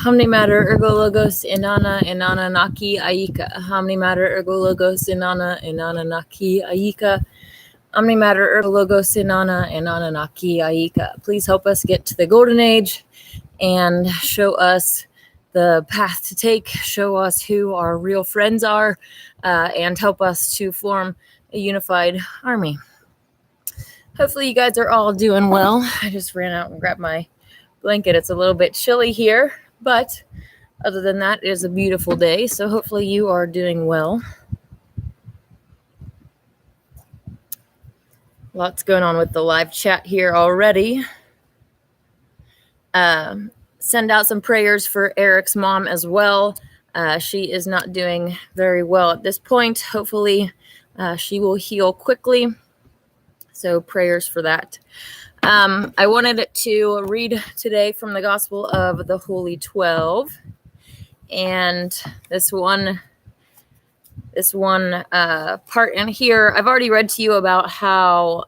Hamni matter ergo logos inana naki aika. Hamni matter ergo logos inana naki aika. Omni matter ergo logos inana naki aika. Please help us get to the golden age and show us the path to take, show us who our real friends are, and help us to form a unified army. Hopefully you guys are all doing well. I just ran out and grabbed my blanket. It's a little bit chilly here, but other than that, it is a beautiful day, so hopefully you are doing well. Lots going on with the live chat here already. Send out some prayers for Eric's mom as well. She is not doing very well at this point. Hopefully she will heal quickly. So prayers for that. I wanted to read today from the Gospel of the Holy 12. And this one part in here, I've already read to you about how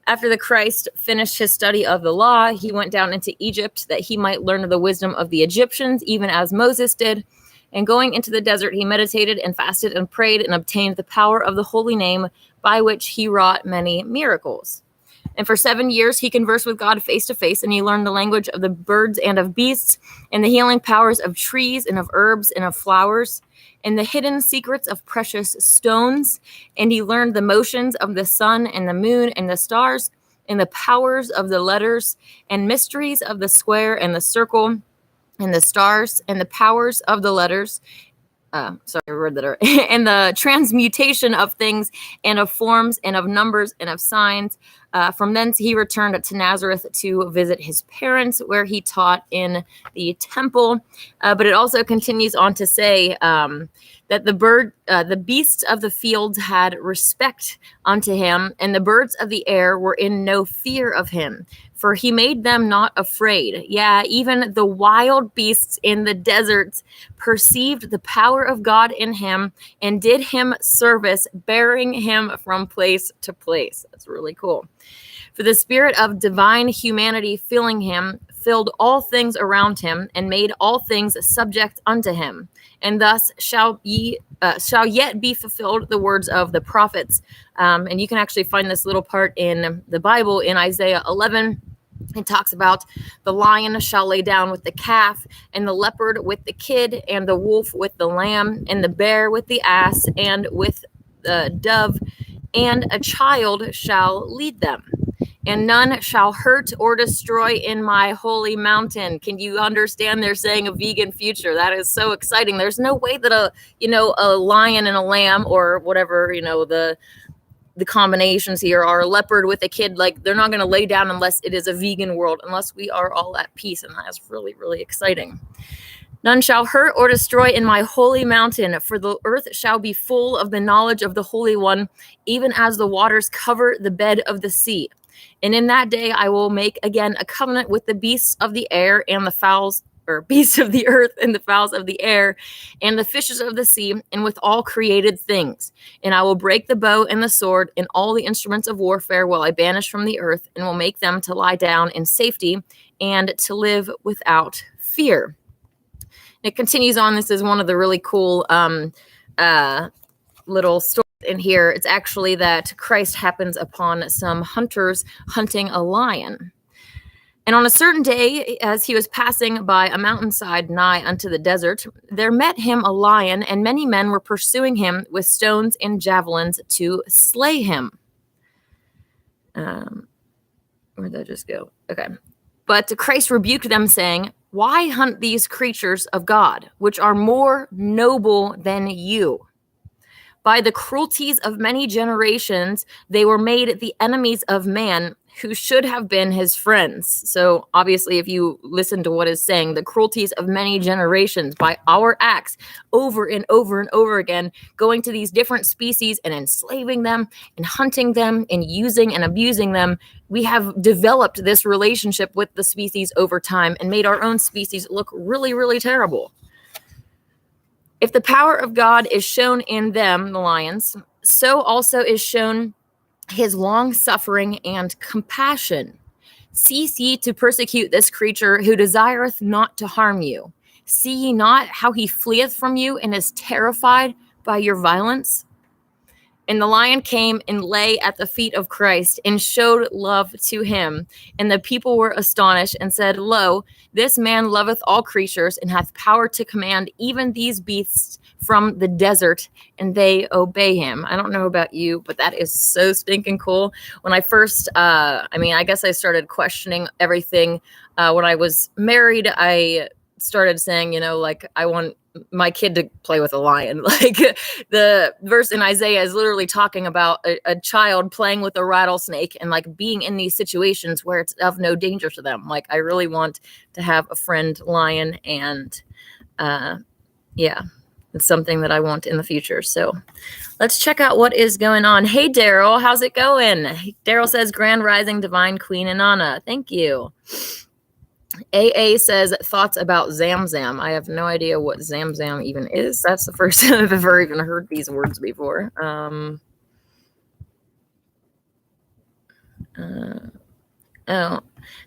after the Christ finished his study of the law, he went down into Egypt that he might learn the wisdom of the Egyptians, even as Moses did. And going into the desert, he meditated and fasted and prayed and obtained the power of the holy name by which he wrought many miracles. And for 7 years, he conversed with God face to face, and he learned the language of the birds and of beasts, and the healing powers of trees and of herbs and of flowers, and the hidden secrets of precious stones. And he learned the motions of the sun and the moon and the stars, and the powers of the letters, and mysteries of the square and the circle, and the stars, and the powers of the letters. Sorry, I read that already. And the transmutation of things, and of forms, and of numbers, and of signs. From thence he returned to Nazareth to visit his parents, where he taught in the temple. But it also continues on to say that the beasts of the fields had respect unto him, and the birds of the air were in no fear of him. For he made them not afraid. Yeah, even the wild beasts in the deserts perceived the power of God in him and did him service, bearing him from place to place. That's really cool. For the spirit of divine humanity filling him, filled all things around him, and made all things subject unto him. And thus shall yet be fulfilled the words of the prophets. And you can actually find this little part in the Bible in Isaiah 11. It talks about the lion shall lay down with the calf, and the leopard with the kid, and the wolf with the lamb, and the bear with the ass, and with the dove, and a child shall lead them. And none shall hurt or destroy in my holy mountain. Can you understand they're saying a vegan future? That is so exciting. There's no way that a lion and a lamb, or whatever, the combinations here, are a leopard with a kid, like they're not going to lay down unless it is a vegan world, unless we are all at peace. And that is really, really exciting. None shall hurt or destroy in my holy mountain, for the earth shall be full of the knowledge of the Holy One, even as the waters cover the bed of the sea. And in that day I will make again a covenant with the beasts of the air and the fowls, or beasts of the earth and the fowls of the air and the fishes of the sea, and with all created things. And I will break the bow and the sword and all the instruments of warfare will I banish from the earth, and will make them to lie down in safety and to live without fear. It continues on. This is one of the really cool little stories in here. It's actually that Christ happens upon some hunters hunting a lion. And on a certain day, as he was passing by a mountainside nigh unto the desert, there met him a lion, and many men were pursuing him with stones and javelins to slay him. Where'd that just go? Okay. But Christ rebuked them, saying, Why hunt these creatures of God, which are more noble than you? By the cruelties of many generations, they were made the enemies of man, who should have been his friends. So obviously, if you listen to what is saying, the cruelties of many generations, by our acts over and over and over again, going to these different species and enslaving them and hunting them and using and abusing them, we have developed this relationship with the species over time and made our own species look really, really terrible. If the power of God is shown in them, the lions, so also is shown his long suffering and compassion, Cease ye to persecute this creature who desireth not to harm you. See ye not how he fleeth from you and is terrified by your violence? And the lion came and lay at the feet of Christ and showed love to him. And the people were astonished and said, Lo, this man loveth all creatures and hath power to command even these beasts from the desert, and they obey him. I don't know about you, but that is so stinking cool. When I first, I guess I started questioning everything. When I was married, I started saying, I want my kid to play with a lion. Like the verse in Isaiah is literally talking about a child playing with a rattlesnake and like being in these situations where it's of no danger to them. Like I really want to have a friend lion, and it's something that I want in the future. So let's check out what is going on. Hey, Daryl, how's it going? Daryl says, Grand Rising Divine Queen Inanna. Thank you. AA says, thoughts about Zamzam. I have no idea what Zamzam even is. That's the first time I've ever even heard these words before. The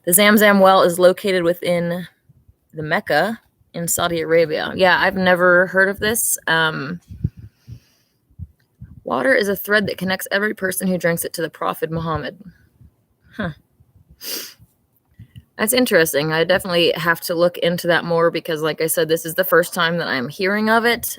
Zamzam well is located within the Mecca in Saudi Arabia. Yeah, I've never heard of this. Water is a thread that connects every person who drinks it to the Prophet Muhammad. Huh. That's interesting. I definitely have to look into that more because, like I said, this is the first time that I'm hearing of it.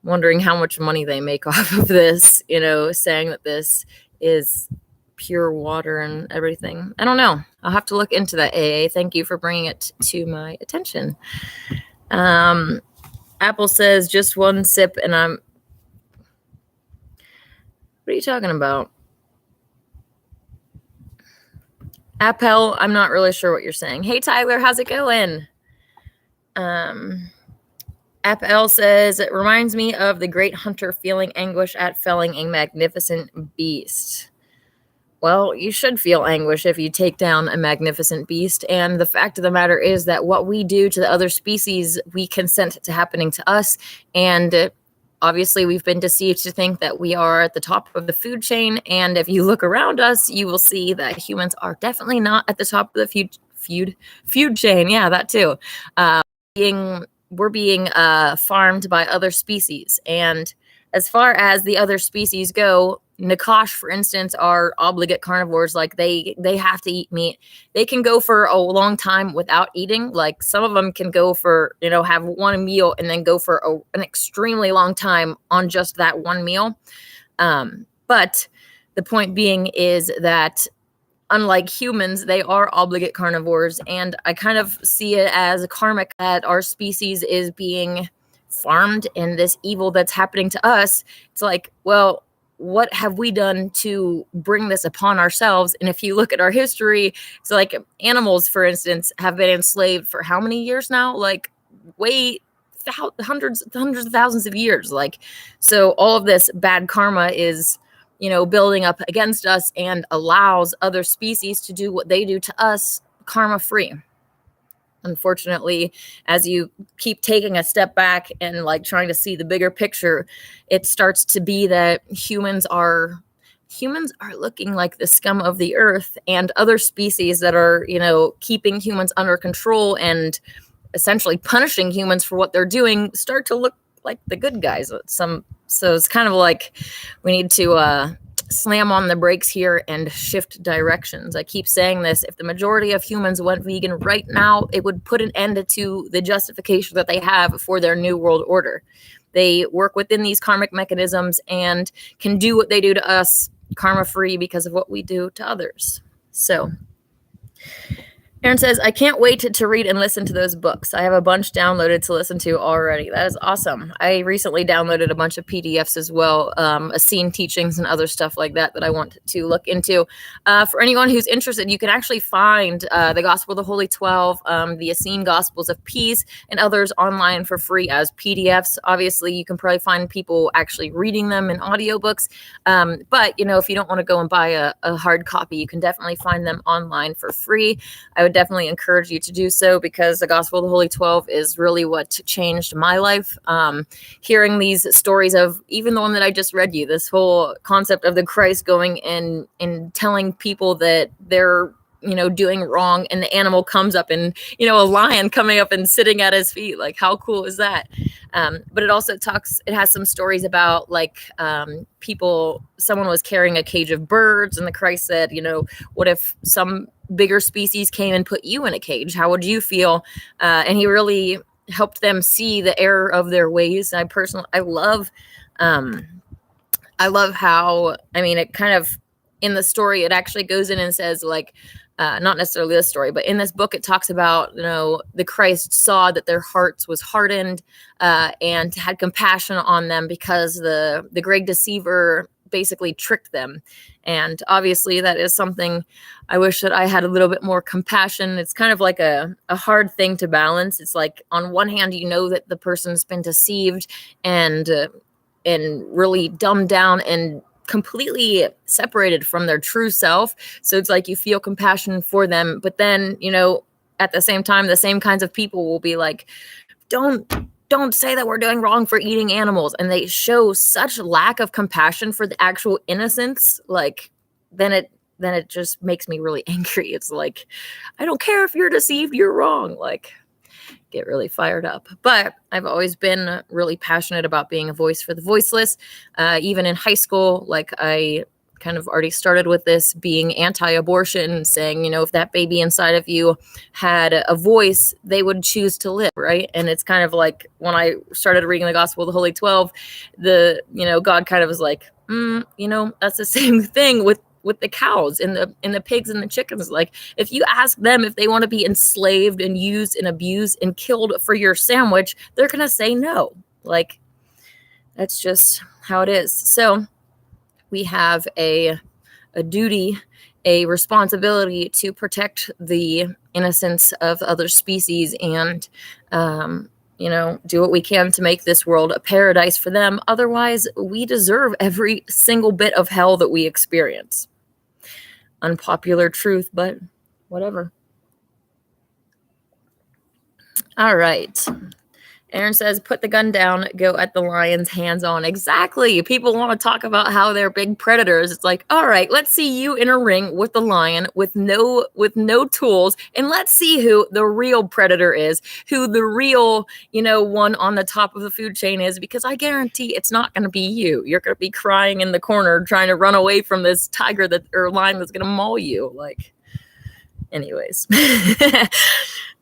Wondering how much money they make off of this, saying that this is pure water and everything. I don't know. I'll have to look into that, AA. Thank you for bringing it to my attention. Apple says, just one sip and I'm... What are you talking about? Appel, I'm not really sure what you're saying. Hey, Tyler, how's it going? Appel says, it reminds me of the great hunter feeling anguish at felling a magnificent beast. Well, you should feel anguish if you take down a magnificent beast. And the fact of the matter is that what we do to the other species, we consent to happening to us. And obviously, we've been deceived to think that we are at the top of the food chain. And if you look around us, you will see that humans are definitely not at the top of the food chain. Yeah, that too. We're being farmed by other species. And as far as the other species go, Nakash, for instance, are obligate carnivores. Like they have to eat meat. They can go for a long time without eating. Like some of them can go for, have one meal and then go for an extremely long time on just that one meal. But the point being is that unlike humans, they are obligate carnivores. And I kind of see it as karmic that our species is being farmed and this evil that's happening to us. It's like, well, what have we done to bring this upon ourselves? And if you look at our history, it's like animals, for instance, have been enslaved for how many years now? Like hundreds of thousands of years. Like, so all of this bad karma is, building up against us and allows other species to do what they do to us karma free. Unfortunately, as you keep taking a step back and like trying to see the bigger picture, it starts to be that humans are looking like the scum of the earth, and other species that are, keeping humans under control and essentially punishing humans for what they're doing start to look like the good guys. So it's kind of like we need to slam on the brakes here and shift directions. I keep saying this. If the majority of humans went vegan right now, it would put an end to the justification that they have for their new world order. They work within these karmic mechanisms and can do what they do to us karma free because of what we do to others. So Aaron says, I can't wait to read and listen to those books. I have a bunch downloaded to listen to already. That is awesome. I recently downloaded a bunch of PDFs as well, Essene teachings and other stuff like that I want to look into. For anyone who's interested, you can actually find the Gospel of the Holy 12, the Essene Gospels of Peace, and others online for free as PDFs. Obviously, you can probably find people actually reading them in audiobooks. But, if you don't want to go and buy a hard copy, you can definitely find them online for free. I would definitely encourage you to do so, because the Gospel of the Holy 12 is really what changed my life. Hearing these stories of, even the one that I just read you, this whole concept of the Christ going and telling people that they're, doing wrong, and the animal comes up, and, a lion coming up and sitting at his feet. Like, how cool is that? But it also it has some stories about, like, someone was carrying a cage of birds, and the Christ said, what if some bigger species came and put you in a cage? How would you feel? And he really helped them see the error of their ways. I love how, it kind of, in the story, it actually goes in and says, like, not necessarily this story, but in this book, it talks about, the Christ saw that their hearts was hardened, and had compassion on them, because the great deceiver basically tricked them. And obviously that is something I wish that I had a little bit more compassion. It's kind of like a hard thing to balance. It's like, on one hand, that the person's been deceived and really dumbed down and completely separated from their true self. So it's like you feel compassion for them, but then, at the same time, the same kinds of people will be like, don't say that we're doing wrong for eating animals. And they show such lack of compassion for the actual innocence. Like, then it just makes me really angry. It's like, I don't care if you're deceived, you're wrong. Like, get really fired up. But I've always been really passionate about being a voice for the voiceless. Even in high school, like, I kind of already started with this, being anti-abortion, saying, if that baby inside of you had a voice, they would choose to live, right? And it's kind of like, when I started reading the Gospel of the Holy 12, God kind of was like, that's the same thing with the cows and the pigs and the chickens. Like, if you ask them if they want to be enslaved and used and abused and killed for your sandwich, they're going to say no. Like, that's just how it is. So we have a duty, a responsibility to protect the innocence of other species, and, do what we can to make this world a paradise for them. Otherwise, we deserve every single bit of hell that we experience. Unpopular truth, but whatever. All right. Aaron says, put the gun down, go at the lion's hands on. Exactly. People want to talk about how they're big predators. It's like, all right, let's see you in a ring with the lion with no tools, and let's see who the real predator is, who the real, one on the top of the food chain is, because I guarantee it's not going to be you. You're going to be crying in the corner trying to run away from this tiger or lion that's going to maul you. Like, anyways.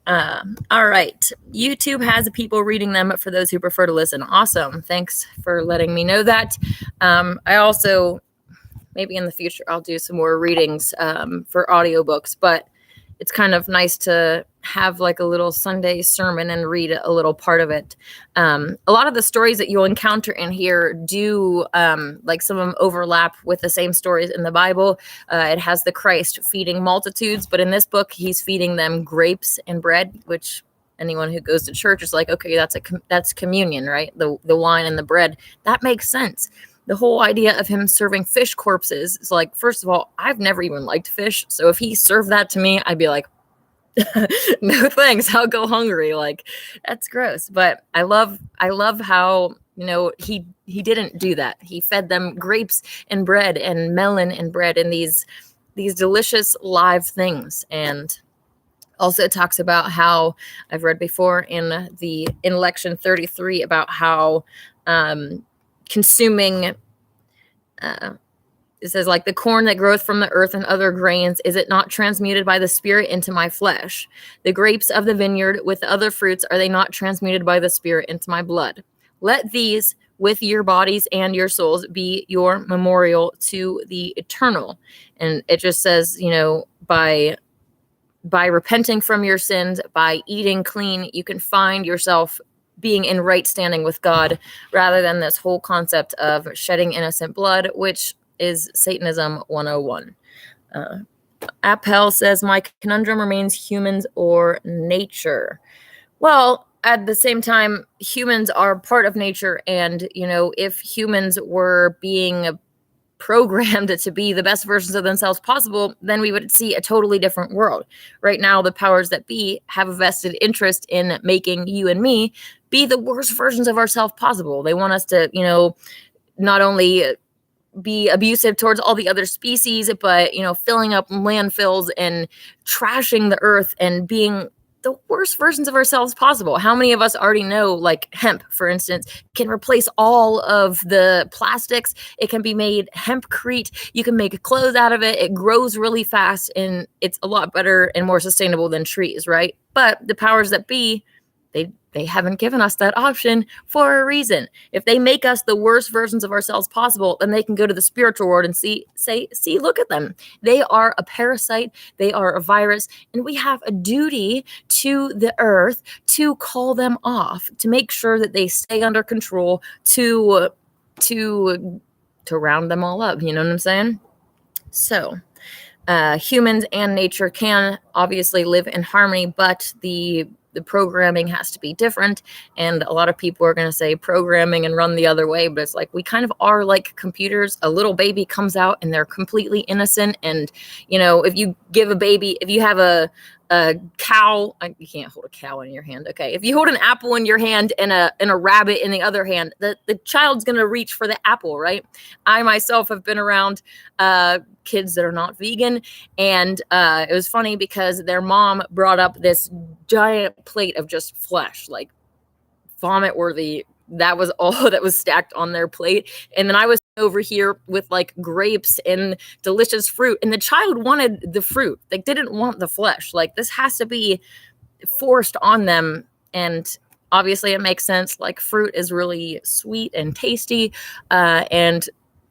All right. YouTube has people reading them for those who prefer to listen. Awesome. Thanks for letting me know that. I also, maybe in the future, I'll do some more readings for audiobooks, but it's kind of nice to have like a little Sunday sermon and read a little part of it. A lot of the stories that you'll encounter in here do, like, some of them overlap with the same stories in the Bible. It has the Christ feeding multitudes, but in this book, he's feeding them grapes and bread, which anyone who goes to church is like, okay, that's communion, right? The wine and the bread. That makes sense. The whole idea of him serving fish corpses is like, first of all, I've never even liked fish. So if he served that to me, I'd be like, no thanks, I'll go hungry. Like, that's gross. But I love how, he didn't do that. He fed them grapes and bread and melon and bread and these delicious live things. And also talks about how, I've read before in Lection 33 about how consuming, it says, like, the corn that groweth from the earth and other grains, is it not transmuted by the Spirit into my flesh? The grapes of the vineyard with the other fruits, are they not transmuted by the Spirit into my blood? Let these, with your bodies and your souls, be your memorial to the eternal. And it just says, by repenting from your sins, by eating clean, you can find yourself being in right standing with God, rather than this whole concept of shedding innocent blood, which is Satanism 101. Appel says, my conundrum remains humans or nature. Well, at the same time, humans are part of nature. And, if humans were being programmed to be the best versions of themselves possible, then we would see a totally different world. Right now, the powers that be have a vested interest in making you and me be the worst versions of ourselves possible. They want us to, not only be abusive towards all the other species, but, filling up landfills and trashing the earth and being the worst versions of ourselves possible. How many of us already know, like hemp, for instance, can replace all of the plastics? It can be made hempcrete. You can make clothes out of it. It grows really fast, and it's a lot better and more sustainable than trees, right? But the powers that be, they haven't given us that option for a reason. If they make us the worst versions of ourselves possible, then they can go to the spiritual world and see, look at them. They are a parasite. They are a virus. And we have a duty to the earth to call them off, to make sure that they stay under control, to round them all up. You know what I'm saying? So humans and nature can obviously live in harmony, but the programming has to be different. And a lot of people are going to say programming and run the other way, but it's like, we kind of are like computers. A little baby comes out and they're completely innocent. And, if you give a baby, if you have a cow, you can't hold a cow in your hand. Okay. If you hold an apple in your hand and a rabbit in the other hand, the child's going to reach for the apple, right? I myself have been around kids that are not vegan. And it was funny because their mom brought up this giant plate of just flesh, like vomit worthy. That was all that was stacked on their plate. And then I was over here with like grapes and delicious fruit. And the child wanted the fruit. They didn't want the flesh. Like, this has to be forced on them. And obviously it makes sense. Like, fruit is really sweet and tasty. And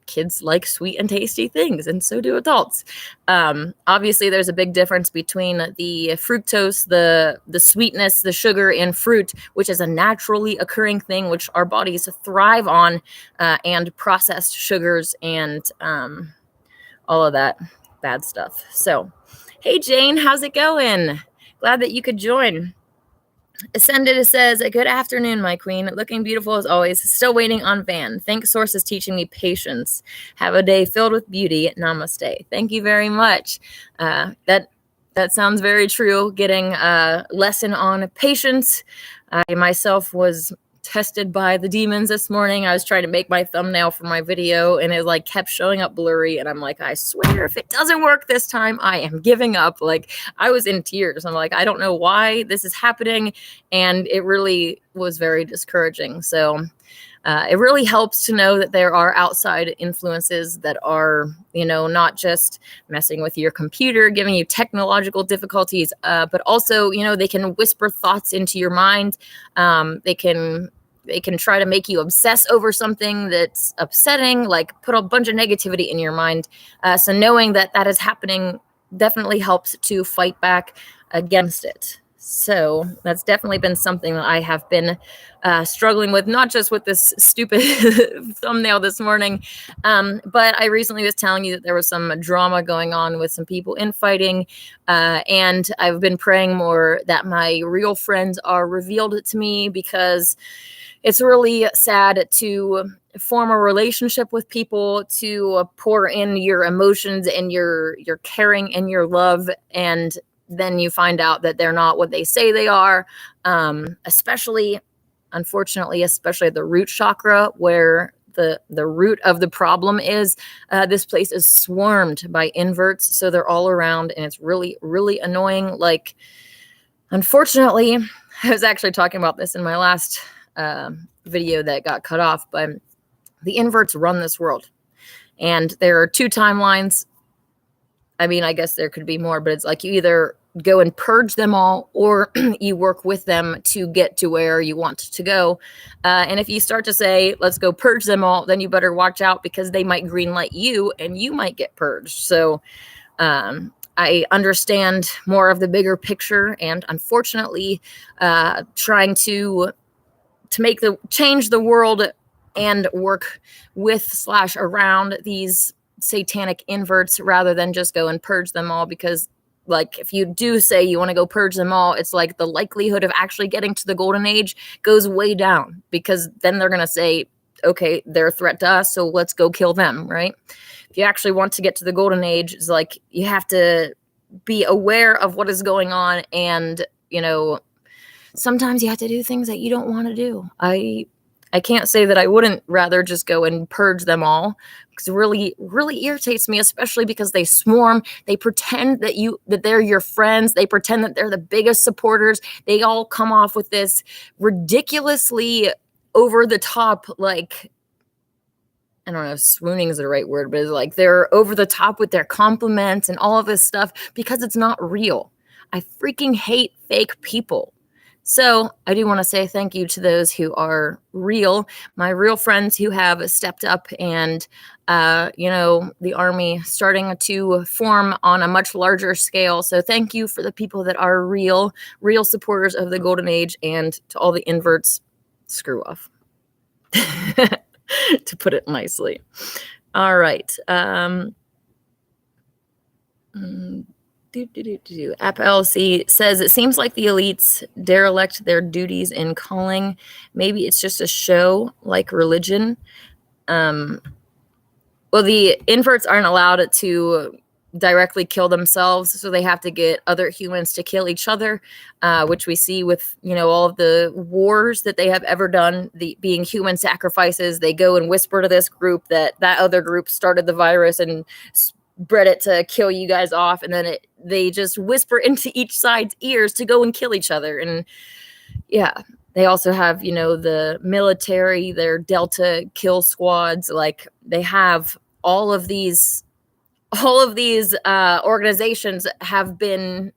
kids like sweet and tasty things, and so do adults. Obviously, there's a big difference between the fructose, the sweetness, the sugar in fruit, which is a naturally occurring thing, which our bodies thrive on, and processed sugars and all of that bad stuff. So, hey, Jane, how's it going? Glad that you could join. Ascended says, good afternoon, my queen. Looking beautiful as always. Still waiting on Van. Thanks, Source is teaching me patience. Have a day filled with beauty. Namaste. Thank you very much. That sounds very true. Getting a lesson on patience. I myself was tested by the demons this morning. I was trying to make my thumbnail for my video, and it like kept showing up blurry. And I'm like, I swear, if it doesn't work this time, I am giving up. Like, I was in tears. I'm like, I don't know why this is happening. And it really was very discouraging. So it really helps to know that there are outside influences that are, not just messing with your computer, giving you technological difficulties, but also, they can whisper thoughts into your mind. They can try to make you obsess over something that's upsetting, like put a bunch of negativity in your mind. So knowing that is happening definitely helps to fight back against it. So that's definitely been something that I have been struggling with, not just with this stupid thumbnail this morning, but I recently was telling you that there was some drama going on with some people infighting, and I've been praying more that my real friends are revealed to me, because it's really sad to form a relationship with people, to pour in your emotions and your caring and your love, and then you find out that they're not what they say they are, especially the root chakra, where the root of the problem is. This place is swarmed by inverts, so they're all around, and it's really, really annoying. Like, unfortunately, I was actually talking about this in my last video that got cut off, but the inverts run this world, and there are two timelines. I mean, I guess there could be more, but it's like you either go and purge them all, or you work with them to get to where you want to go. And if you start to say, let's go purge them all, then you better watch out, because they might greenlight you and you might get purged. So I understand more of the bigger picture, and unfortunately, trying to change the world and work with / around these satanic inverts, rather than just go and purge them all. Because, like, if you do say you want to go purge them all, it's like the likelihood of actually getting to the golden age goes way down, because then they're going to say, okay, they're a threat to us, so let's go kill them, right? if you actually want to get to the golden age, it's like you have to be aware of what is going on, and sometimes you have to do things that you don't want to do. I can't say that I wouldn't rather just go and purge them all, because it really, really irritates me, especially because they swarm. They pretend that they're your friends. They pretend that they're the biggest supporters. They all come off with this ridiculously over the top, like, I don't know if swooning is the right word, but it's like they're over the top with their compliments and all of this stuff because it's not real. I freaking hate fake people. So I do want to say thank you to those who are real, my real friends who have stepped up, and, the army starting to form on a much larger scale. So thank you for the people that are real supporters of the golden age, and to all the inverts, screw off. To put it nicely. All right. App LC says, it seems like the elites derelict their duties in calling. Maybe it's just a show like religion. Well, the inverts aren't allowed to directly kill themselves, so they have to get other humans to kill each other, which we see with all of the wars that they have ever done, being human sacrifices. They go and whisper to this group that other group started the virus and spread it to kill you guys off, and then they just whisper into each side's ears to go and kill each other. And yeah, they also have the military, their Delta kill squads. Like, they have all of these organizations have been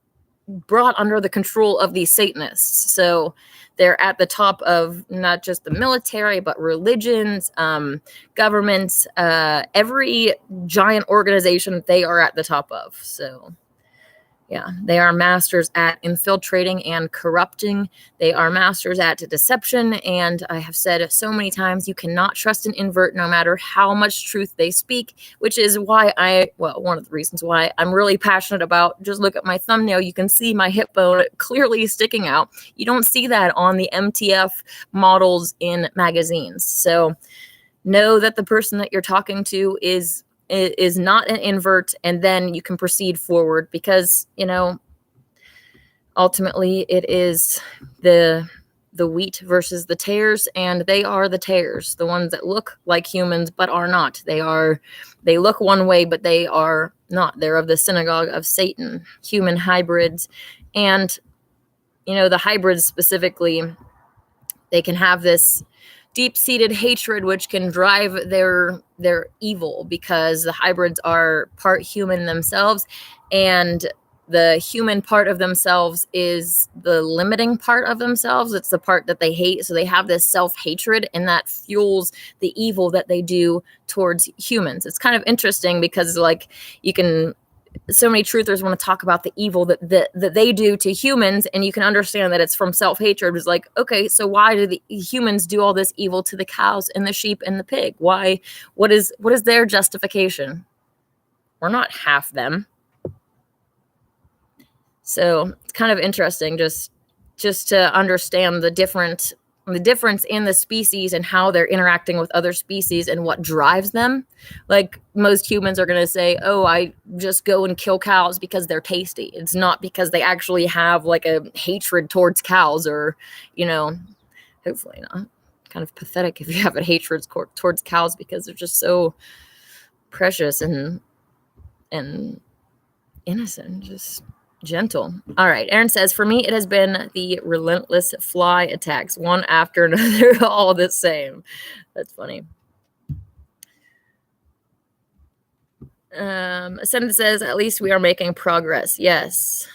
brought under the control of these Satanists. So they're at the top of not just the military, but religions, governments, every giant organization they are at the top of. So yeah, they are masters at infiltrating and corrupting. They are masters at deception. And I have said so many times, you cannot trust an invert no matter how much truth they speak, which is why one of the reasons why I'm really passionate about, just look at my thumbnail. You can see my hip bone clearly sticking out. You don't see that on the MTF models in magazines. So know that the person that you're talking to is not an invert, and then you can proceed forward, because ultimately it is the wheat versus the tares, and they are the tares, the ones that look like humans but are not. They look one way, but they are not. They're of the synagogue of Satan, human hybrids. And the hybrids specifically, they can have this deep-seated hatred which can drive their evil, because the hybrids are part human themselves, and the human part of themselves is the limiting part of themselves. It's the part that they hate. So they have this self-hatred, and that fuels the evil that they do towards humans. It's kind of interesting because, like, so many truthers want to talk about the evil that they do to humans, and you can understand that it's from self-hatred. It's like, okay, so why do the humans do all this evil to the cows and the sheep and the pig? Why? What is their justification? We're not half them. So it's kind of interesting just to understand the difference in the species and how they're interacting with other species and what drives them. Like, most humans are going to say, oh, I just go and kill cows because they're tasty. It's not because they actually have like a hatred towards cows, or, hopefully not. Kind of pathetic if you have a hatred towards cows, because they're just so precious and innocent, just gentle. All right. Aaron says, for me, it has been the relentless fly attacks, one after another, all the same. That's funny. Essene says, at least we are making progress. Yes.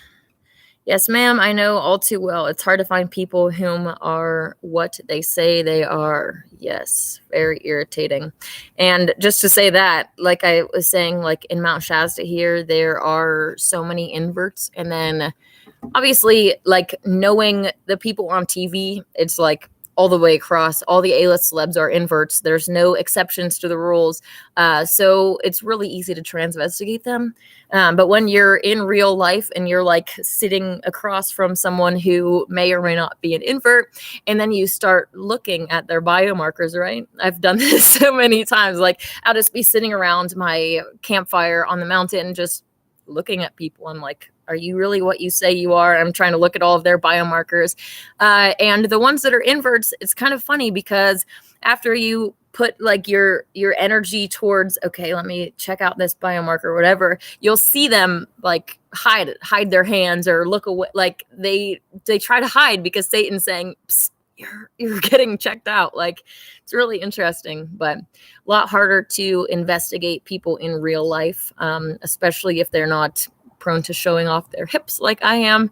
Yes, ma'am. I know all too well. It's hard to find people whom are what they say they are. Yes. Very irritating. And just to say that, like I was saying, like in Mount Shasta here, there are so many inverts. And then obviously, like, knowing the people on TV, it's like all the way across. All the A-list celebs are inverts. There's no exceptions to the rules. So it's really easy to transvestigate them. But when you're in real life and you're like sitting across from someone who may or may not be an invert, and then you start looking at their biomarkers, right? I've done this so many times. Like I'll just be sitting around my campfire on the mountain, just looking at people. I'm like, are you really what you say you are? I'm trying to look at all of their biomarkers. And the ones that are inverts, it's kind of funny because after you put like your energy towards, okay, let me check out this biomarker or whatever, you'll see them like hide their hands or look away. Like they try to hide because Satan's saying, psst, you're getting checked out. Like it's really interesting, but a lot harder to investigate people in real life, especially if they're not prone to showing off their hips like I am.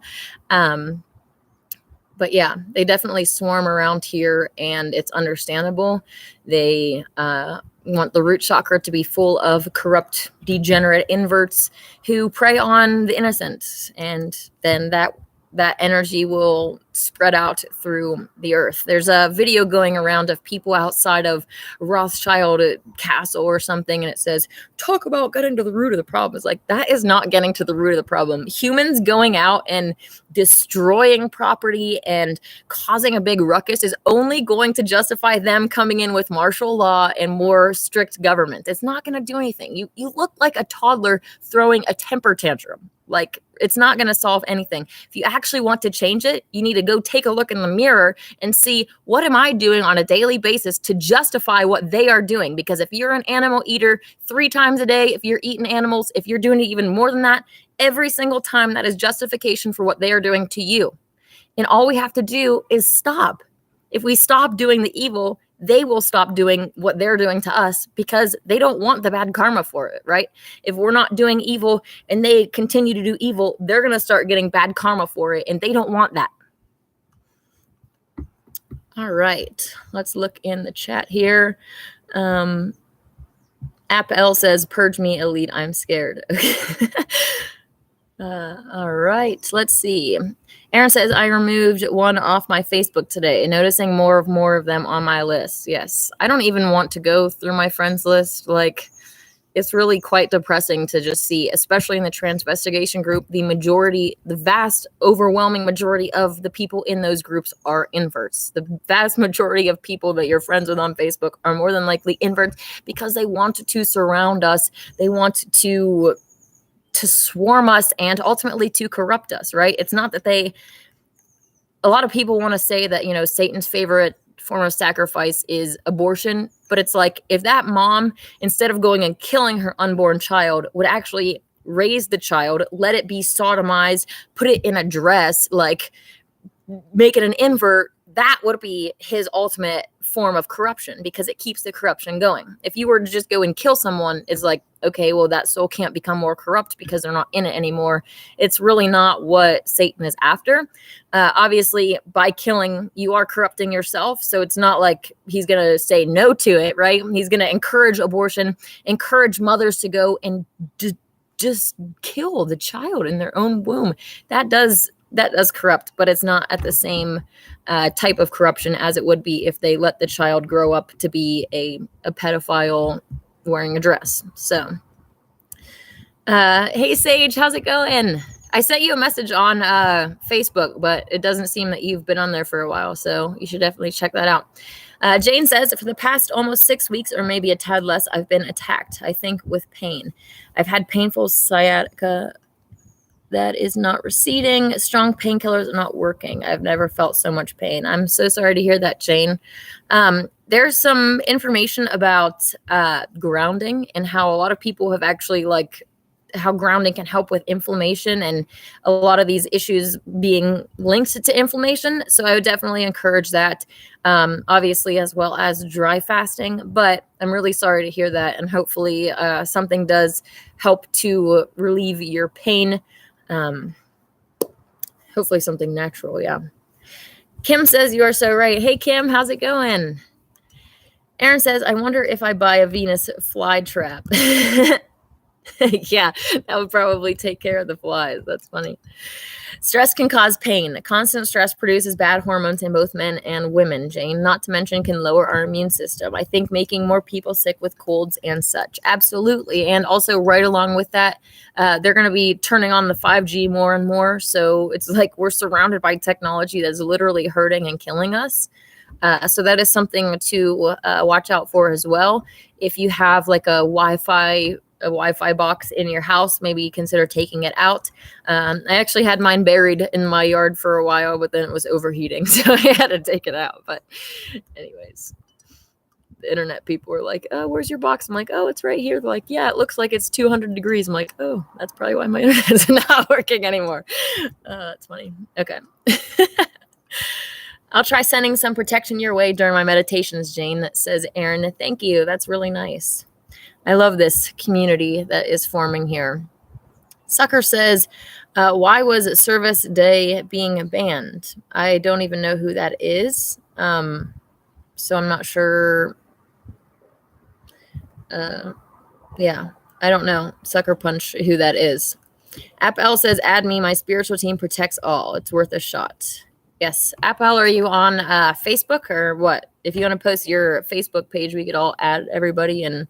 But yeah, they definitely swarm around here, and it's understandable. They want the root chakra to be full of corrupt, degenerate inverts who prey on the innocent, and then that energy will spread out through the earth. There's a video going around of people outside of Rothschild Castle or something, and it says, talk about getting to the root of the problem. It's like, that is not getting to the root of the problem. Humans going out and destroying property and causing a big ruckus is only going to justify them coming in with martial law and more strict government. It's not going to do anything. You look like a toddler throwing a temper tantrum. Like, it's not going to solve anything. If you actually want to change it, you need to go take a look in the mirror and see, what am I doing on a daily basis to justify what they are doing? Because if you're an animal eater 3 times a day, if you're eating animals, if you're doing it even more than that, every single time, that is justification for what they are doing to you. And all we have to do is stop. If we stop doing the evil, they will stop doing what they're doing to us because they don't want the bad karma for it, right? If we're not doing evil and they continue to do evil, they're going to start getting bad karma for it, and they don't want that. All right, let's look in the chat here. App L says, purge me, elite, I'm scared. All right, let's see. Aaron says, I removed one off my Facebook today, noticing more of them on my list. Yes, I don't even want to go through my friends list. Like, it's really quite depressing to just see, especially in the transvestigation group, the vast, overwhelming majority of the people in those groups are inverts. The vast majority of people that you're friends with on Facebook are more than likely inverts because they want to surround us. They want to swarm us and ultimately to corrupt us, right? It's not that a lot of people want to say that, Satan's favorite form of sacrifice is abortion, but it's like, if that mom, instead of going and killing her unborn child, would actually raise the child, let it be sodomized, put it in a dress, like make it an invert, that would be his ultimate form of corruption because it keeps the corruption going. If you were to just go and kill someone, it's like, okay, well, that soul can't become more corrupt because they're not in it anymore. It's really not what Satan is after. Obviously, by killing, you are corrupting yourself. So it's not like he's going to say no to it, right? He's going to encourage abortion, encourage mothers to go and just kill the child in their own womb. That does corrupt, but it's not at the same type of corruption as it would be if they let the child grow up to be a pedophile wearing a dress. So, hey Sage, how's it going? I sent you a message on Facebook, but it doesn't seem that you've been on there for a while, so you should definitely check that out. Jane says, for the past almost 6 weeks or maybe a tad less, I've been attacked, I think with pain. I've had painful sciatica that is not receding. Strong painkillers are not working. I've never felt so much pain. I'm so sorry to hear that, Jane. There's some information about grounding and how a lot of people have actually how grounding can help with inflammation and a lot of these issues being linked to inflammation. So I would definitely encourage that, obviously, as well as dry fasting. But I'm really sorry to hear that. And hopefully something does help to relieve your pain. Hopefully something natural. Yeah. Kim says, you are so right. Hey, Kim, how's it going? Aaron says, I wonder if I buy a Venus fly trap. Yeah, that would probably take care of the flies. That's funny. Stress can cause pain. Constant stress produces bad hormones in both men and women, Jane. Not to mention can lower our immune system. I think making more people sick with colds and such. Absolutely. And also right along with that, they're going to be turning on the 5G more and more. So it's like we're surrounded by technology that's literally hurting and killing us. So that is something to watch out for as well. If you have like a Wi-Fi box in your house, maybe consider taking it out. I actually had mine buried in my yard for a while, but then it was overheating, so I had to take it out. But anyways, the internet people were like, "Oh, where's your box?" I'm like, "Oh, it's right here." They're like, "Yeah, it looks like it's 200 degrees." I'm like, "Oh, that's probably why my internet is not working anymore." That's funny. Okay. I'll try sending some protection your way during my meditations, Jane, says Aaron. Thank you. That's really nice. I love this community that is forming here. Sucker says, why was Service Day being banned? I don't even know who that is. So I'm not sure. Yeah, I don't know. Sucker Punch, who that is. Appel says, add me. My spiritual team protects all. It's worth a shot. Yes. Appel, are you on Facebook or what? If you want to post your Facebook page, we could all add everybody and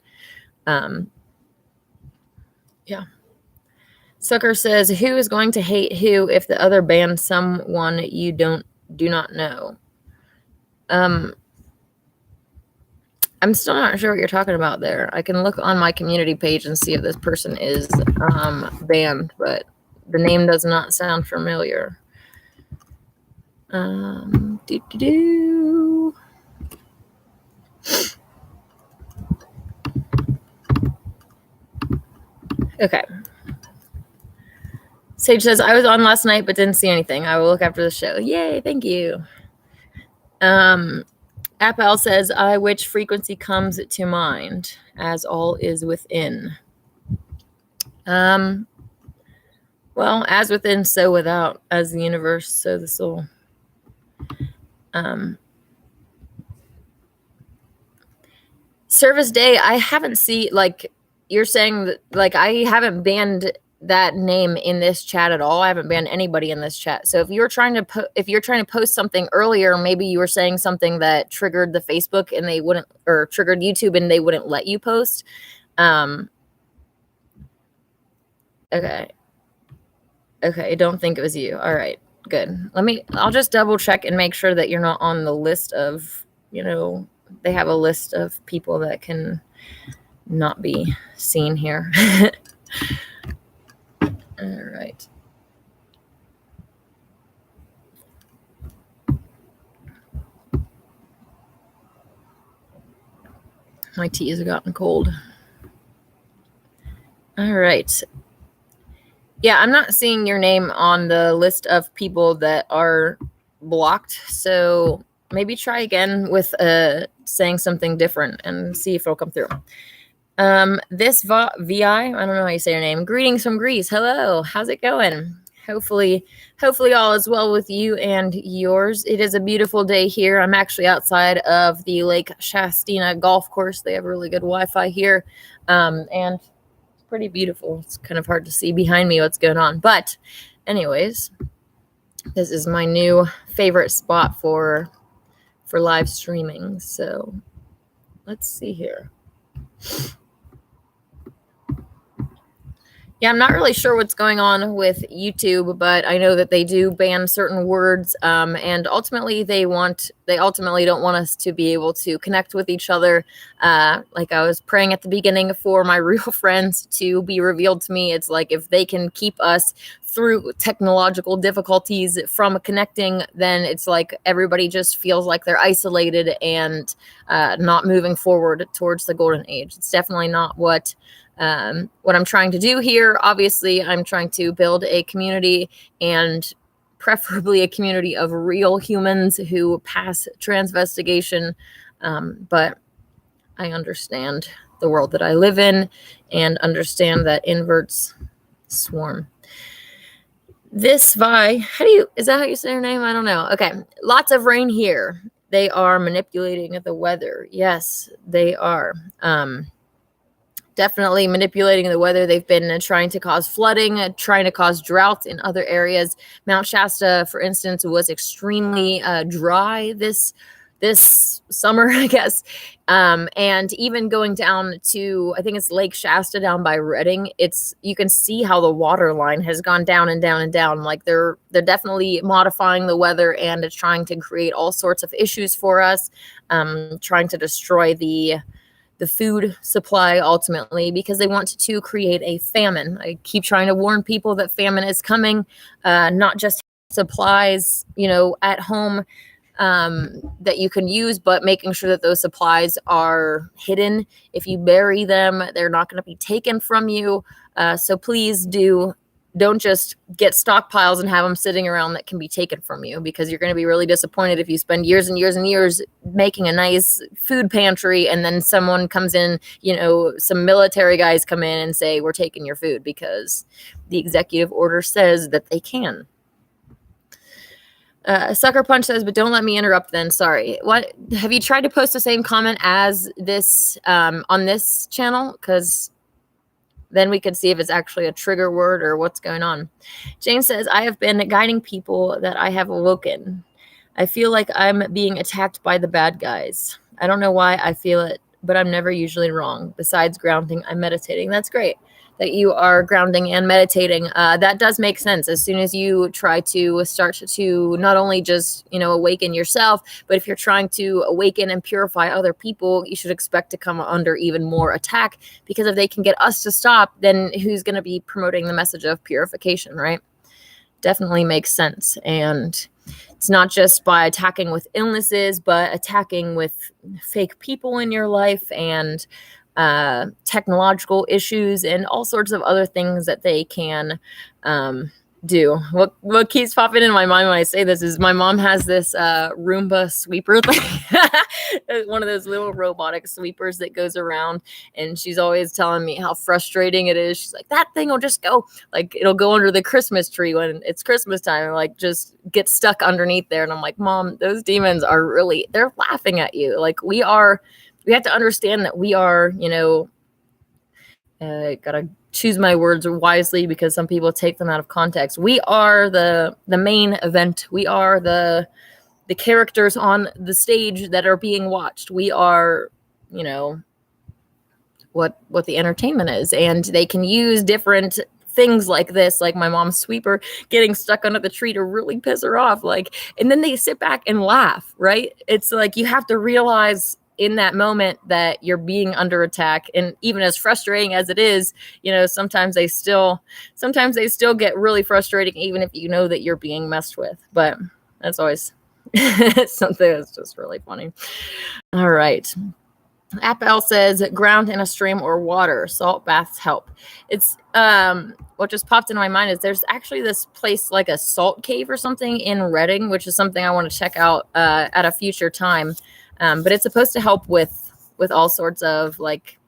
yeah. Sucker says, who is going to hate who if the other bans someone you do not know? I'm still not sure what you're talking about there. I can look on my community page and see if this person is banned, but the name does not sound familiar. Okay. Sage says, I was on last night but didn't see anything. I will look after the show. Yay, thank you. Appel says, which frequency comes to mind as all is within? Well, as within, so without, as the universe, so the soul. Service Day, I haven't seen, like, you're saying that, like, I haven't banned that name in this chat at all. I haven't banned anybody in this chat. So if you're trying to post something earlier, maybe you were saying something that triggered the Facebook and they wouldn't, or triggered YouTube and they wouldn't let you post. Okay. I don't think it was you. All right, good. I'll just double check and make sure that you're not on the list of, they have a list of people that can not be seen here. All right. My tea has gotten cold. All right. Yeah, I'm not seeing your name on the list of people that are blocked. So maybe try again with saying something different and see if it'll come through. This VI, I don't know how you say your name. Greetings from Greece. Hello. How's it going? Hopefully all is well with you and yours. It is a beautiful day here. I'm actually outside of the Lake Shasta golf course. They have really good Wi-Fi here. And it's pretty beautiful. It's kind of hard to see behind me what's going on. But anyways, this is my new favorite spot for live streaming. So let's see here. Yeah, I'm not really sure what's going on with YouTube, but I know that they do ban certain words, and ultimately they ultimately don't want us to be able to connect with each other. Like I was praying at the beginning for my real friends to be revealed to me. It's like if they can keep us through technological difficulties from connecting, then it's like everybody just feels like they're isolated and not moving forward towards the golden age. It's definitely not what I'm trying to do here. Obviously, I'm trying to build a community, and preferably a community of real humans who pass transvestigation. But I understand the world that I live in and understand that inverts swarm. This Vi, is that how you say your name? I don't know. Okay. Lots of rain here. They are manipulating the weather. Yes, they are. definitely manipulating the weather. They've been trying to cause flooding, trying to cause droughts in other areas. Mount Shasta, for instance, was extremely dry this summer, I guess. And even going down to, I think it's Lake Shasta down by Redding, you can see how the water line has gone down and down and down. Like they're definitely modifying the weather, and it's trying to create all sorts of issues for us, trying to destroy the food supply ultimately, because they want to create a famine. I keep trying to warn people that famine is coming, not just supplies, at home that you can use, but making sure that those supplies are hidden. If you bury them, they're not going to be taken from you. So please don't just get stockpiles and have them sitting around that can be taken from you, because you're going to be really disappointed if you spend years and years and years making a nice food pantry and then someone comes in, some military guys come in and say, we're taking your food because the executive order says that they can. Sucker Punch says, but don't let me interrupt then. Sorry. What, have you tried to post the same comment as this on this channel? Because then we could see if it's actually a trigger word or what's going on. Jane says, I have been guiding people that I have awoken. I feel like I'm being attacked by the bad guys. I don't know why I feel it, but I'm never usually wrong. Besides grounding, I'm meditating. That's great that you are grounding and meditating. That does make sense. As soon as you try to start to not only just, awaken yourself, but if you're trying to awaken and purify other people, you should expect to come under even more attack, because if they can get us to stop, then who's going to be promoting the message of purification, right? Definitely makes sense. And it's not just by attacking with illnesses, but attacking with fake people in your life and technological issues and all sorts of other things that they can do. What keeps popping in my mind when I say this is my mom has this Roomba sweeper thing, one of those little robotic sweepers that goes around, and she's always telling me how frustrating it is. She's like, that thing will just go, like, it'll go under the Christmas tree when it's Christmas time and like just get stuck underneath there. And I'm like, Mom, those demons are they're laughing at you. Like we have to understand that we are, gotta choose my words wisely because some people take them out of context. We are the main event. We are the characters on the stage that are being watched. We are, what the entertainment is, and they can use different things like this, like my mom's sweeper getting stuck under the tree to really piss her off. Like, and then they sit back and laugh, right? It's like, you have to realize in that moment that you're being under attack. And even as frustrating as it is, sometimes they still get really frustrating, even if you know that you're being messed with. But that's always something that's just really funny. All right. Appel says, ground in a stream or water. Salt baths help. It's what just popped into my mind is there's actually this place like a salt cave or something in Redding, which is something I want to check out at a future time. But it's supposed to help with all sorts of like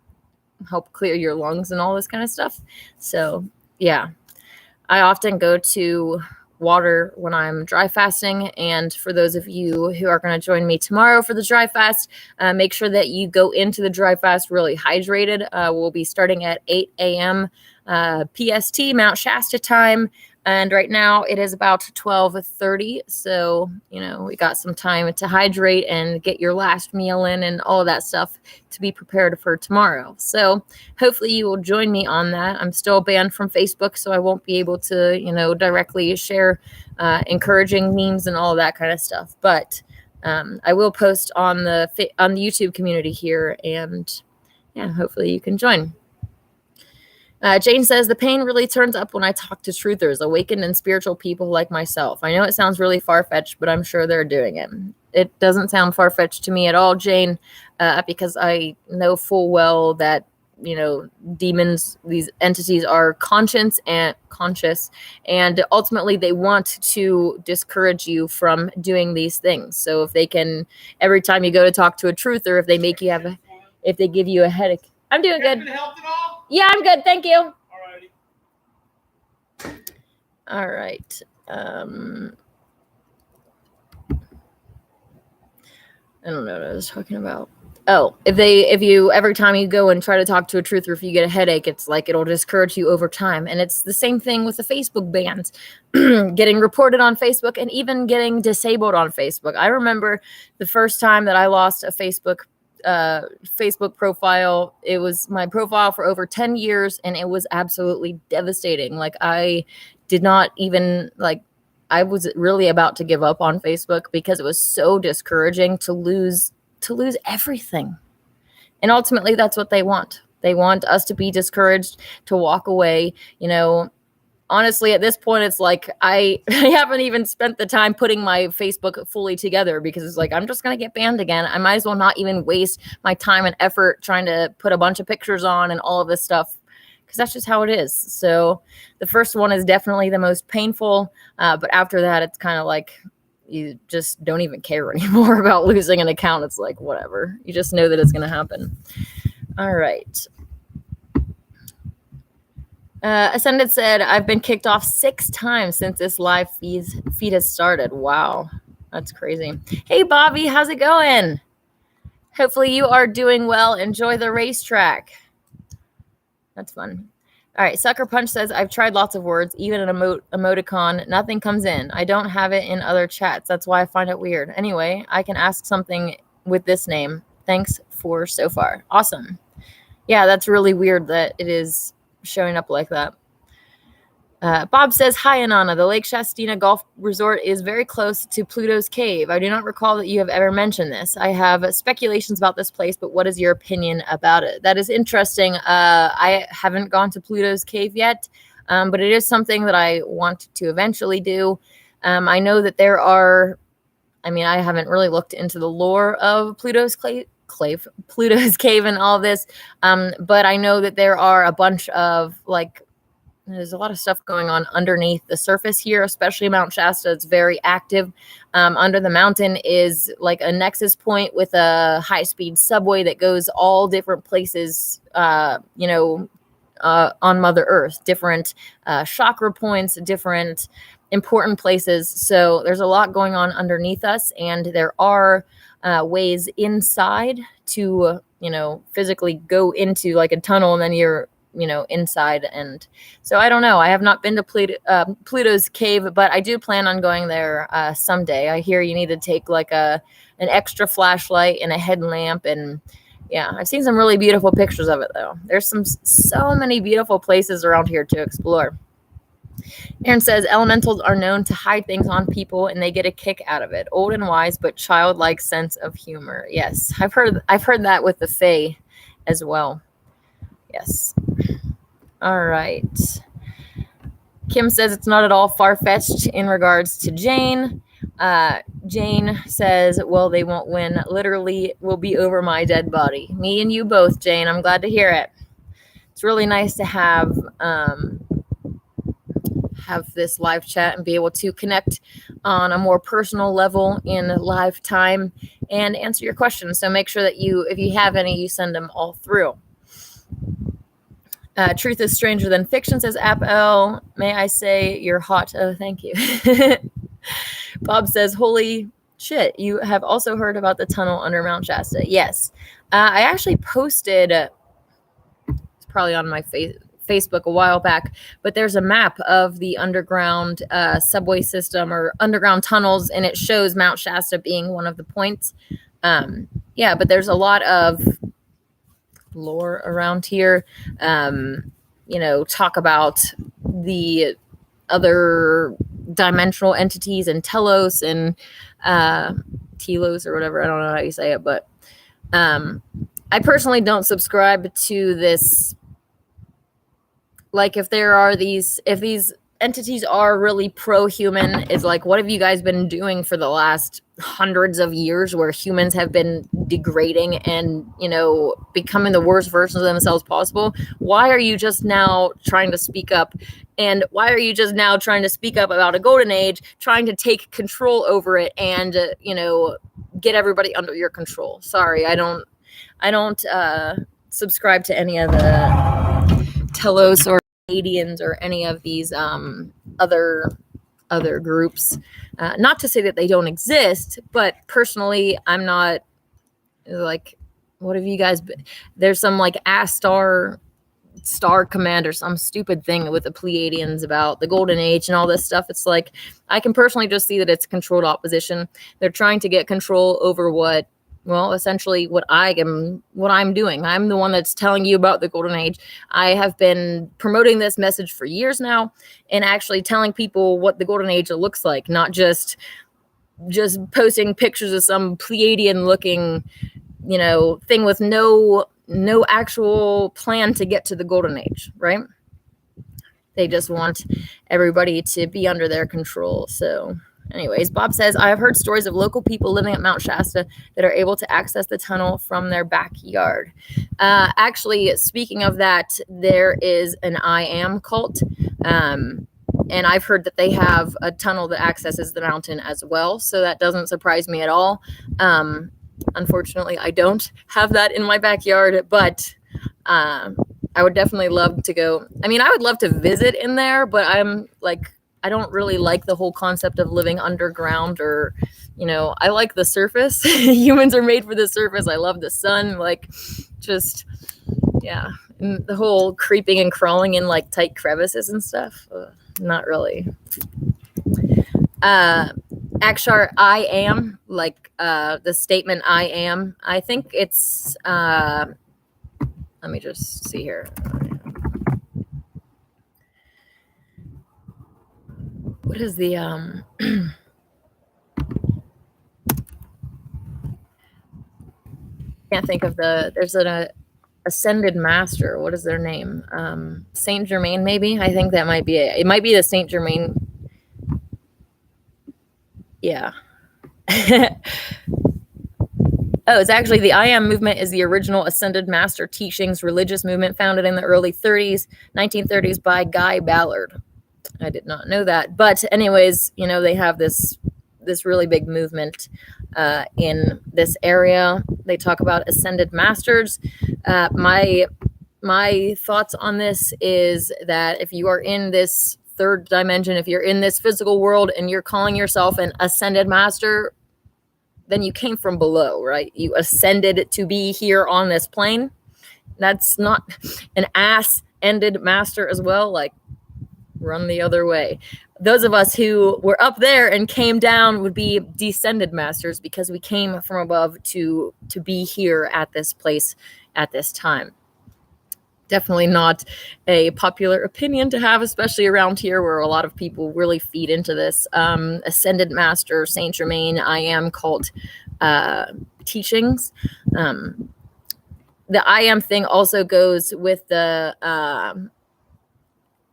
help clear your lungs and all this kind of stuff. So yeah, I often go to water when I'm dry fasting. And for those of you who are going to join me tomorrow for the dry fast, make sure that you go into the dry fast really hydrated. We'll be starting at 8 a.m. PST, Mount Shasta time. And right now it is about 12:30. So, we got some time to hydrate and get your last meal in and all of that stuff to be prepared for tomorrow. So hopefully you will join me on that. I'm still banned from Facebook, so I won't be able to, directly share encouraging memes and all of that kind of stuff. But I will post on the YouTube community here, and yeah, hopefully you can join. Jane says, the pain really turns up when I talk to truthers, awakened and spiritual people like myself. I know it sounds really far-fetched, but I'm sure they're doing it. It doesn't sound far-fetched to me at all, Jane, because I know full well that, demons, these entities are conscious, and ultimately they want to discourage you from doing these things. So if they can, every time you go to talk to a truther, if they if they give you a headache. I'm doing good. Yeah, I'm good. Thank you. All right. I don't know what I was talking about. Oh, if you every time you go and try to talk to a truther, if you get a headache, it's like it'll discourage you over time. And it's the same thing with the Facebook bans, getting reported on Facebook and even getting disabled on Facebook. I remember the first time that I lost a Facebook profile. It was my profile for over 10 years, and it was absolutely devastating. Like I did not even I was really about to give up on Facebook because it was so discouraging to lose everything. And ultimately that's what they want. They want us to be discouraged, to walk away. Honestly, at this point, it's like I haven't even spent the time putting my Facebook fully together, because it's like, I'm just going to get banned again. I might as well not even waste my time and effort trying to put a bunch of pictures on and all of this stuff, because that's just how it is. So the first one is definitely the most painful. But after that, it's kind of like, you just don't even care anymore about losing an account. It's like, whatever. You just know that it's going to happen. All right. Ascended said, I've been kicked off 6 times since this live feed has started. Wow. That's crazy. Hey, Bobby, how's it going? Hopefully you are doing well. Enjoy the racetrack. That's fun. All right, Sucker Punch says, I've tried lots of words, even an emoticon. Nothing comes in. I don't have it in other chats. That's why I find it weird. Anyway, I can ask something with this name. Thanks for so far. Awesome. Yeah, that's really weird that it is showing up like that. Bob says, hi, Anana. The Lake Shastina Golf Resort is very close to Pluto's Cave. I do not recall that you have ever mentioned this. I have speculations about this place, but what is your opinion about it? That is interesting. I haven't gone to Pluto's Cave yet, but it is something that I want to eventually do. I know that there are, I haven't really looked into the lore of Pluto's Cave and all this, but I know that there are a bunch of there's a lot of stuff going on underneath the surface here, especially Mount Shasta. It's very active. Under the mountain is like a nexus point with a high-speed subway that goes all different places, on Mother Earth, different chakra points, different important places. So there's a lot going on underneath us, and there are ways inside to, physically go into like a tunnel, and then you're inside. And so I don't know. I have not been to Pluto's Cave, but I do plan on going there someday. I hear you need to take like an extra flashlight and a headlamp, and yeah, I've seen some really beautiful pictures of it though. There's so many beautiful places around here to explore. Aaron says, elementals are known to hide things on people and they get a kick out of it. Old and wise, but childlike sense of humor. Yes, I've heard that with the Fae as well. Yes. All right. Kim says it's not at all far-fetched in regards to Jane. Jane says, well, they won't win. Literally will be over my dead body. Me and you both, Jane. I'm glad to hear it. It's really nice to have this live chat and be able to connect on a more personal level in live time and answer your questions. So make sure that if you have any, you send them all through. Truth is stranger than fiction, says Appel. May I say you're hot? Oh, thank you. Bob says, holy shit, you have also heard about the tunnel under Mount Shasta. Yes. I actually posted, it's probably on my Facebook a while back, but there's a map of the underground subway system or underground tunnels, and it shows Mount Shasta being one of the points. Yeah, but there's a lot of lore around here. Talk about the other dimensional entities and Telos and Telos or whatever. I don't know how you say it, but I personally don't subscribe to this. Like, if these entities are really pro-human, it's like, what have you guys been doing for the last hundreds of years where humans have been degrading and, becoming the worst versions of themselves possible? Why are you just now trying to speak up? And why are you just now trying to speak up about a golden age, trying to take control over it and, get everybody under your control? Sorry, I don't subscribe to any of the Telos or Canadians or any of these other groups. Not to say that they don't exist, but personally, I'm not like, what have you guys been? There's some like Ashtar star command or some stupid thing with the Pleiadians about the golden age and all this stuff. It's like, I can personally just see that it's controlled opposition. They're trying to get control over what, well, essentially what I'm doing. I'm the one that's telling you about the golden age. I have been promoting this message for years now and actually telling people what the golden age looks like, not just posting pictures of some Pleiadian looking, thing with no actual plan to get to the golden age, right? They just want everybody to be under their control. So anyways, Bob says, I have heard stories of local people living at Mount Shasta that are able to access the tunnel from their backyard. Actually, speaking of that, there is an I Am cult. And I've heard that they have a tunnel that accesses the mountain as well. So that doesn't surprise me at all. Unfortunately, I don't have that in my backyard, but I would definitely love to go. I mean, I would love to visit in there, but I'm like, I don't really like the whole concept of living underground or, I like the surface. Humans are made for the surface. I love the sun. Like, just, yeah. And the whole creeping and crawling in like tight crevices and stuff. Not really. Ashtar, I am, like the statement I am. I think it's, let me just see here. What is the, can't think of there's an ascended master. What is their name? Saint Germain, maybe? I think that might be it. It might be the Saint Germain. Yeah. Oh, it's actually the I Am movement is the original Ascended Master Teachings religious movement founded in the early 1930s by Guy Ballard. I did not know that. But anyways, they have this really big movement in this area. They talk about Ascended Masters. My thoughts on this is that if you are in this third dimension, if you're in this physical world and you're calling yourself an Ascended Master, then you came from below, right? You ascended to be here on this plane. That's not an ass-ended master as well. Like, run the other way. Those of us who were up there and came down would be descended masters because we came from above to be here at this place at this time. Definitely not a popular opinion to have, especially around here where a lot of people really feed into this Ascended Master, Saint Germain, I Am cult teachings. The I Am thing also goes with the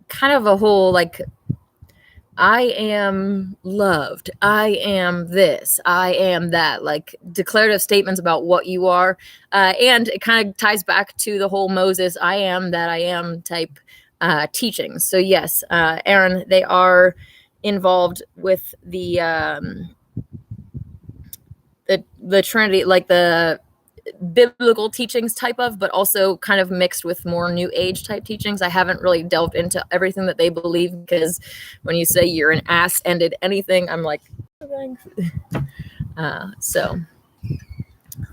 kind of a whole like, I am loved, I am this, I am that, like declarative statements about what you are. And it kind of ties back to the whole Moses, I am that I am type teachings. So yes, Aaron, they are involved with the Trinity, like the biblical teachings type of, but also kind of mixed with more new age type teachings. I haven't really delved into everything that they believe because when you say you're an ass-ended anything, I'm like, so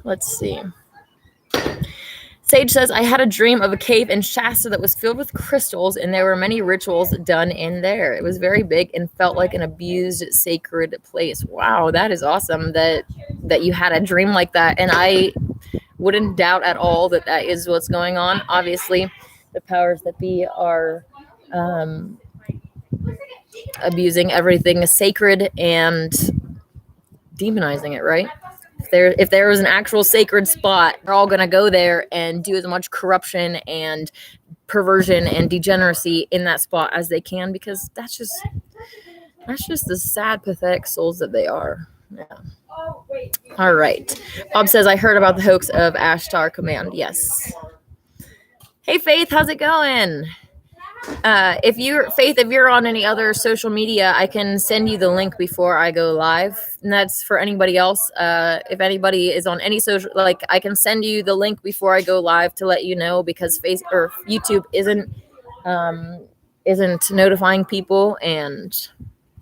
let's see. Sage says, I had a dream of a cave in Shasta that was filled with crystals and there were many rituals done in there. It was very big and felt like an abused sacred place. Wow, that is awesome that you had a dream like that. And I wouldn't doubt at all that is what's going on. Obviously, the powers that be are abusing everything sacred and demonizing it, right? If there was an actual sacred spot, they're all going to go there and do as much corruption and perversion and degeneracy in that spot as they can, because that's just the sad, pathetic souls that they are. Yeah. All right. Bob says, I heard about the hoax of Ashtar Command. Yes. Hey, Faith, how's it going? If you're on any other social media, I can send you the link before I go live. And that's for anybody else. If anybody is on any social, like I can send you the link before I go live to let you know, because YouTube isn't notifying people, and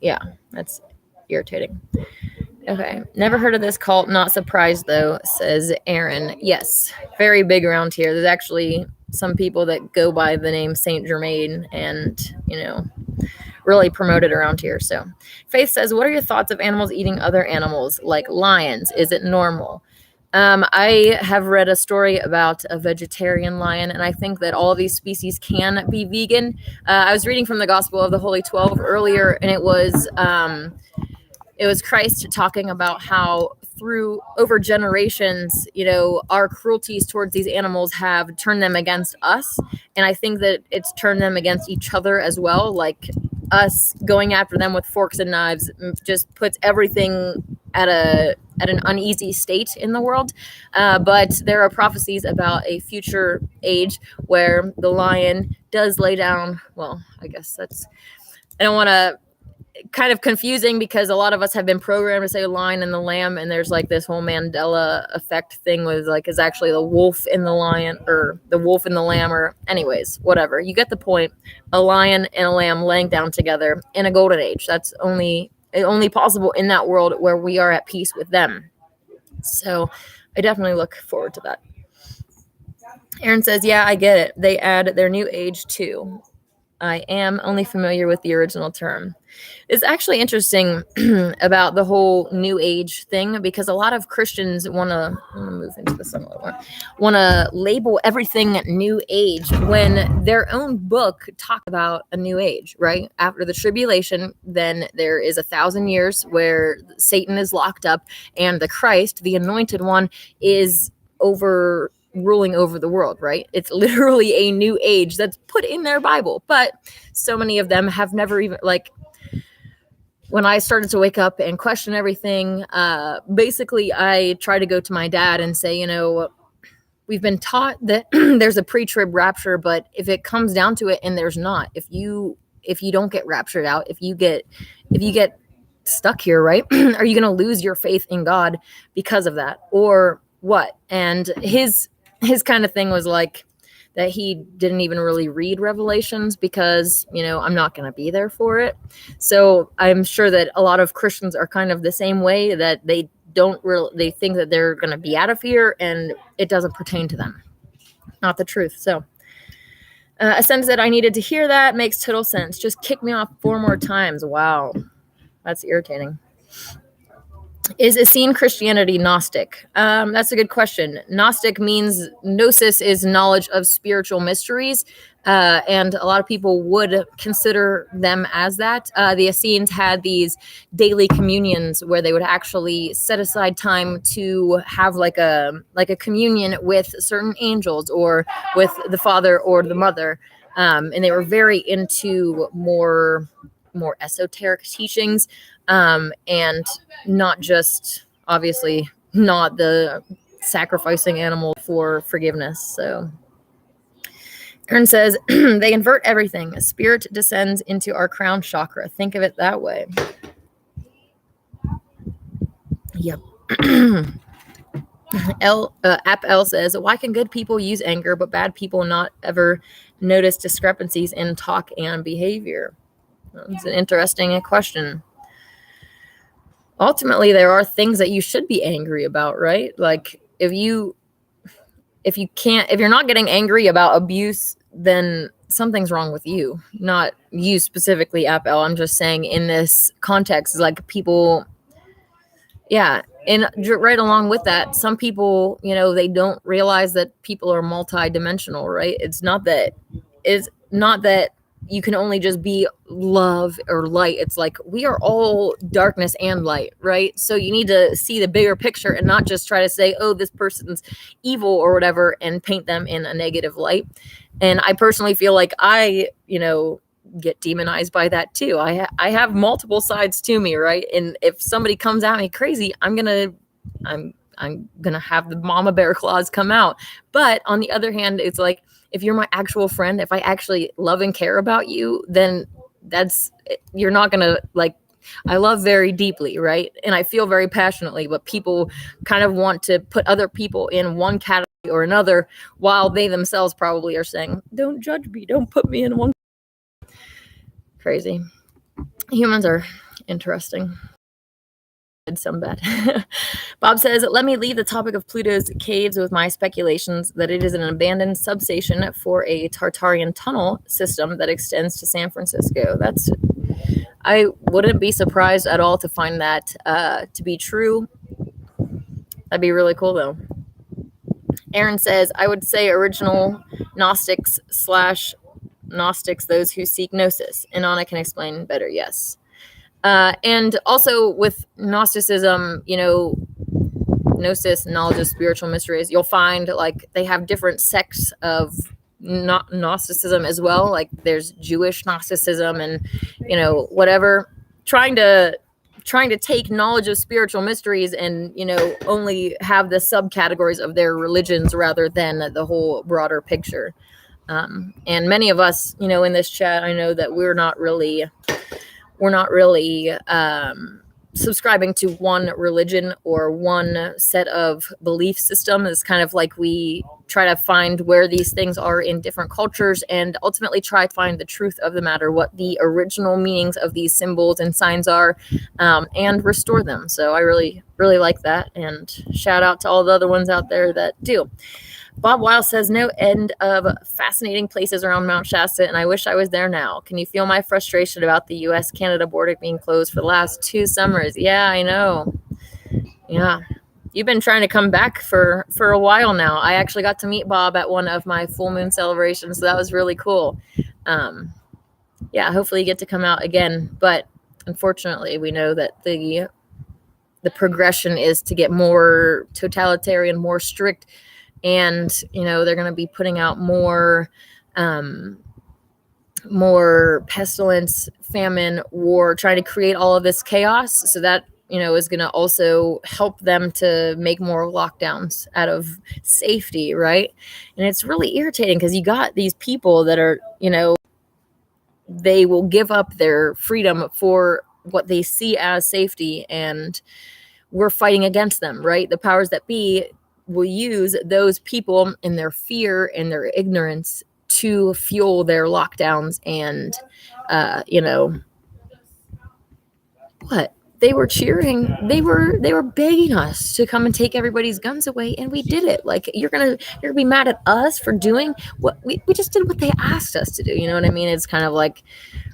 yeah, that's irritating. Okay. Never heard of this cult. Not surprised though, says Aaron. Yes. Very big around here. There's actually some people that go by the name Saint Germain and, really promoted around here. So Faith says, what are your thoughts of animals eating other animals like lions? Is it normal? I have read a story about a vegetarian lion, and I think that all of these species can be vegan. I was reading from the Gospel of the Holy 12 earlier, and it was Christ talking about how through over generations, our cruelties towards these animals have turned them against us. And I think that it's turned them against each other as well. Like us going after them with forks and knives just puts everything at an uneasy state in the world. But there are prophecies about a future age where the lion does lay down. Well, I guess I don't want to, kind of confusing because a lot of us have been programmed to say lion and the lamb, and there's like this whole Mandela effect thing with like is actually the wolf in the lion or the wolf in the lamb, or anyways, whatever. You get the point. A lion and a lamb laying down together in a golden age. That's only possible in that world where we are at peace with them. So I definitely look forward to that. Aaron says, yeah, I get it. They add their new age too. I am only familiar with the original term. It's actually interesting about the whole new age thing because a lot of Christians want to move into the sun a little more, want to label everything new age when their own book talk about a new age, right? After the tribulation, then there is 1,000 years where Satan is locked up and the Christ, the anointed one, is ruling over the world, right? It's literally a new age that's put in their Bible, but so many of them have never even, like, when I started to wake up and question everything, basically I try to go to my dad and say, we've been taught that there's a pre-trib rapture, but if it comes down to it and there's not, if you don't get raptured out, if you get stuck here, right? Are you going to lose your faith in God because of that, or what? And his kind of thing was like that he didn't even really read Revelations because, I'm not going to be there for it. So I'm sure that a lot of Christians are kind of the same way, that they think that they're going to be out of here and it doesn't pertain to them. Not the truth. So Essene said, I needed to hear that. Makes total sense. Just kick me off 4 more times. Wow. That's irritating. Is Essene Christianity Gnostic? That's a good question. Gnostic means gnosis is knowledge of spiritual mysteries, and a lot of people would consider them as that. The Essenes had these daily communions where they would actually set aside time to have like a communion with certain angels or with the Father or the Mother, and they were very into more esoteric teachings, and not just, obviously, not the sacrificing animal for forgiveness. So Aaron says, they invert everything. A spirit descends into our crown chakra. Think of it that way. Yep. App L says, why can good people use anger but bad people not ever notice discrepancies in talk and behavior? It's an interesting question. Ultimately, there are things that you should be angry about, right? Like if you're not getting angry about abuse, then something's wrong with you. Not you specifically, Appel. I'm just saying in this context, like people, yeah. And right along with that, some people, they don't realize that people are multidimensional, right? It's not that you can only just be love or light. It's like we are all darkness and light, right? So you need to see the bigger picture and not just try to say, oh, this person's evil or whatever, and paint them in a negative light. And I personally feel like I, get demonized by that too. I have multiple sides to me, right? And if somebody comes at me crazy, I'm gonna have the mama bear claws come out. But on the other hand, it's like, if you're my actual friend, if I actually love and care about you, then you're not gonna, like, I love very deeply, right? And I feel very passionately, but people kind of want to put other people in one category or another, while they themselves probably are saying, don't judge me, don't put me in one. Crazy. Humans are interesting. some bad. Bob says, let me leave the topic of Pluto's caves with my speculations that it is an abandoned substation for a Tartarian tunnel system that extends to San Francisco. I wouldn't be surprised at all to find that to be true. That'd be really cool, though. Aaron says, I would say original Gnostics / Gnostics, those who seek Gnosis. And Anna can explain better, yes. And also with Gnosticism, Gnosis, knowledge of spiritual mysteries, you'll find like they have different sects of Gnosticism as well. Like there's Jewish Gnosticism and, whatever, trying to take knowledge of spiritual mysteries and, only have the subcategories of their religions rather than the whole broader picture. And many of us, in this chat, I know that we're not really subscribing to one religion or one set of belief system. It's kind of like we try to find where these things are in different cultures and ultimately try to find the truth of the matter, what the original meanings of these symbols and signs are, and restore them. So I really, really like that. And shout out to all the other ones out there that do. Bob Weil says, no end of fascinating places around Mount Shasta, and I wish I was there now. Can you feel my frustration about the U.S.-Canada border being closed for the last 2 summers? Yeah, I know. Yeah. You've been trying to come back for a while now. I actually got to meet Bob at one of my full moon celebrations, so that was really cool. Yeah, hopefully you get to come out again. But unfortunately, we know that the progression is to get more totalitarian, more strict, and, they're going to be putting out more pestilence, famine, war, trying to create all of this chaos. So that, is going to also help them to make more lockdowns out of safety, right? And it's really irritating because you got these people that are, they will give up their freedom for what they see as safety, and we're fighting against them, right? The powers that be will use those people in their fear and their ignorance to fuel their lockdowns and, what? They were cheering. They were begging us to come and take everybody's guns away, and we did it. Like, you're gonna be mad at us for doing what we just did what they asked us to do. You know what I mean? It's kind of like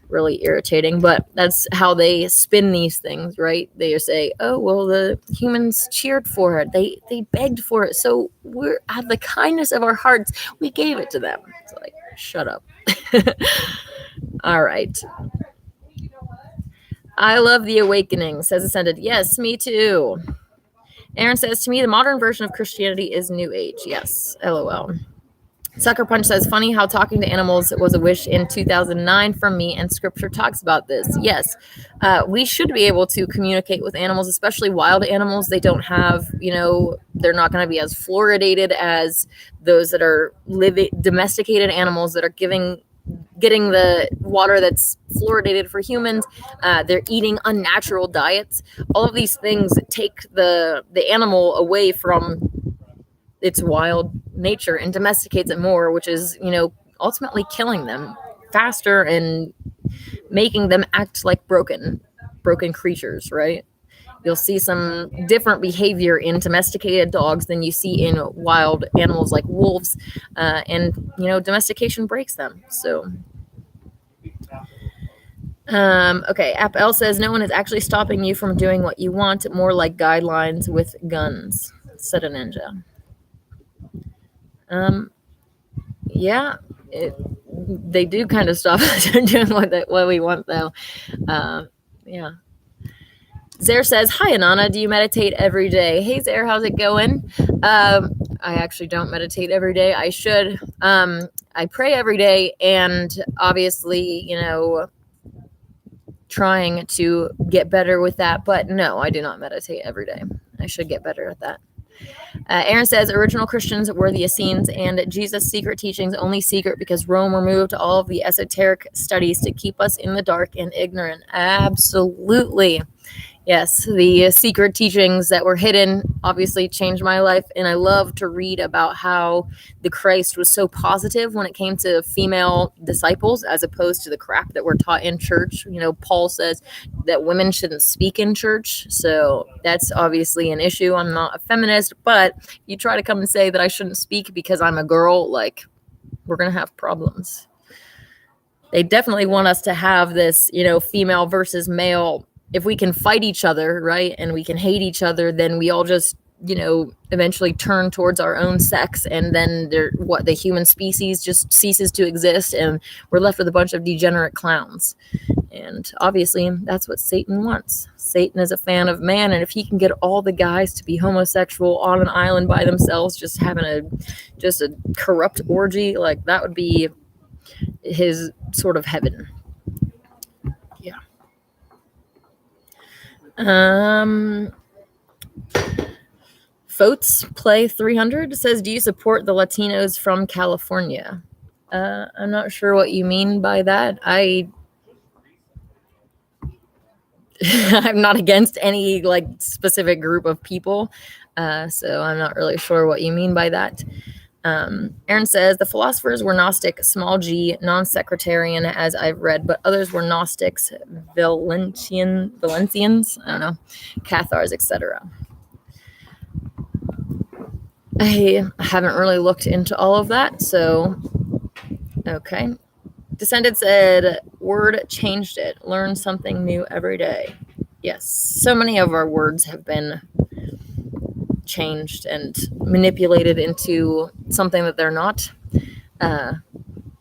really irritating, but that's how they spin these things, right? They say, oh, well, the humans cheered for it. They begged for it. So we're out of the kindness of our hearts, we gave it to them. It's like, shut up. All right. I love the awakening, says Ascended. Yes, me too. Aaron says, to me, the modern version of Christianity is New Age. Yes, LOL. Sucker Punch says, funny how talking to animals was a wish in 2009 from me, and scripture talks about this. Yes, we should be able to communicate with animals, especially wild animals. They don't have, they're not going to be as fluoridated as those that are domesticated animals that are getting the water that's fluoridated for humans. They're eating unnatural diets. All of these things take the animal away from its wild nature and domesticates it more, which is, ultimately killing them faster and making them act like broken creatures, right? You'll see some different behavior in domesticated dogs than you see in wild animals like wolves, and domestication breaks them. So okay, App L says, no one is actually stopping you from doing what you want, more like guidelines with guns, said a ninja. Yeah, they do kind of stop us from doing what we want, though. Yeah. Zare says, hi, Anana, do you meditate every day? Hey, Zare, how's it going? I actually don't meditate every day. I should. I pray every day, and obviously, trying to get better with that. But no, I do not meditate every day. I should get better at that. Aaron says, original Christians were the Essenes, and Jesus' secret teachings only secret because Rome removed all of the esoteric studies to keep us in the dark and ignorant. Absolutely. Yes, the secret teachings that were hidden obviously changed my life, and I love to read about how the Christ was so positive when it came to female disciples as opposed to the crap that we're taught in church. Paul says that women shouldn't speak in church, so that's obviously an issue. I'm not a feminist, but you try to come and say that I shouldn't speak because I'm a girl, like, we're going to have problems. They definitely want us to have this, female versus male. If we can fight each other, right, and we can hate each other, then we all just, eventually turn towards our own sex, and then the human species just ceases to exist, and we're left with a bunch of degenerate clowns. And obviously, that's what Satan wants. Satan is a fan of man, and if he can get all the guys to be homosexual on an island by themselves, just having a corrupt orgy, like, that would be his sort of heaven. Yeah. Fotes Play 300 says, do you support the Latinos from California? I'm not sure what you mean by that. I'm not against any specific group of people, so I'm not really sure what you mean by that. Aaron says, the philosophers were Gnostic, small g, non-sectarian, as I've read, but others were Gnostics, Valencians, I don't know, Cathars, etc. I haven't really looked into all of that, so okay. Descended said, word changed it. Learn something new every day. Yes, so many of our words have been changed and manipulated into something that they're not.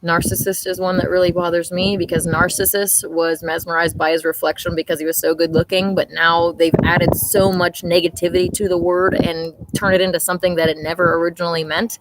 Narcissist is one that really bothers me, because Narcissus was mesmerized by his reflection because he was so good looking, but now they've added so much negativity to the word and turn it into something that it never originally meant.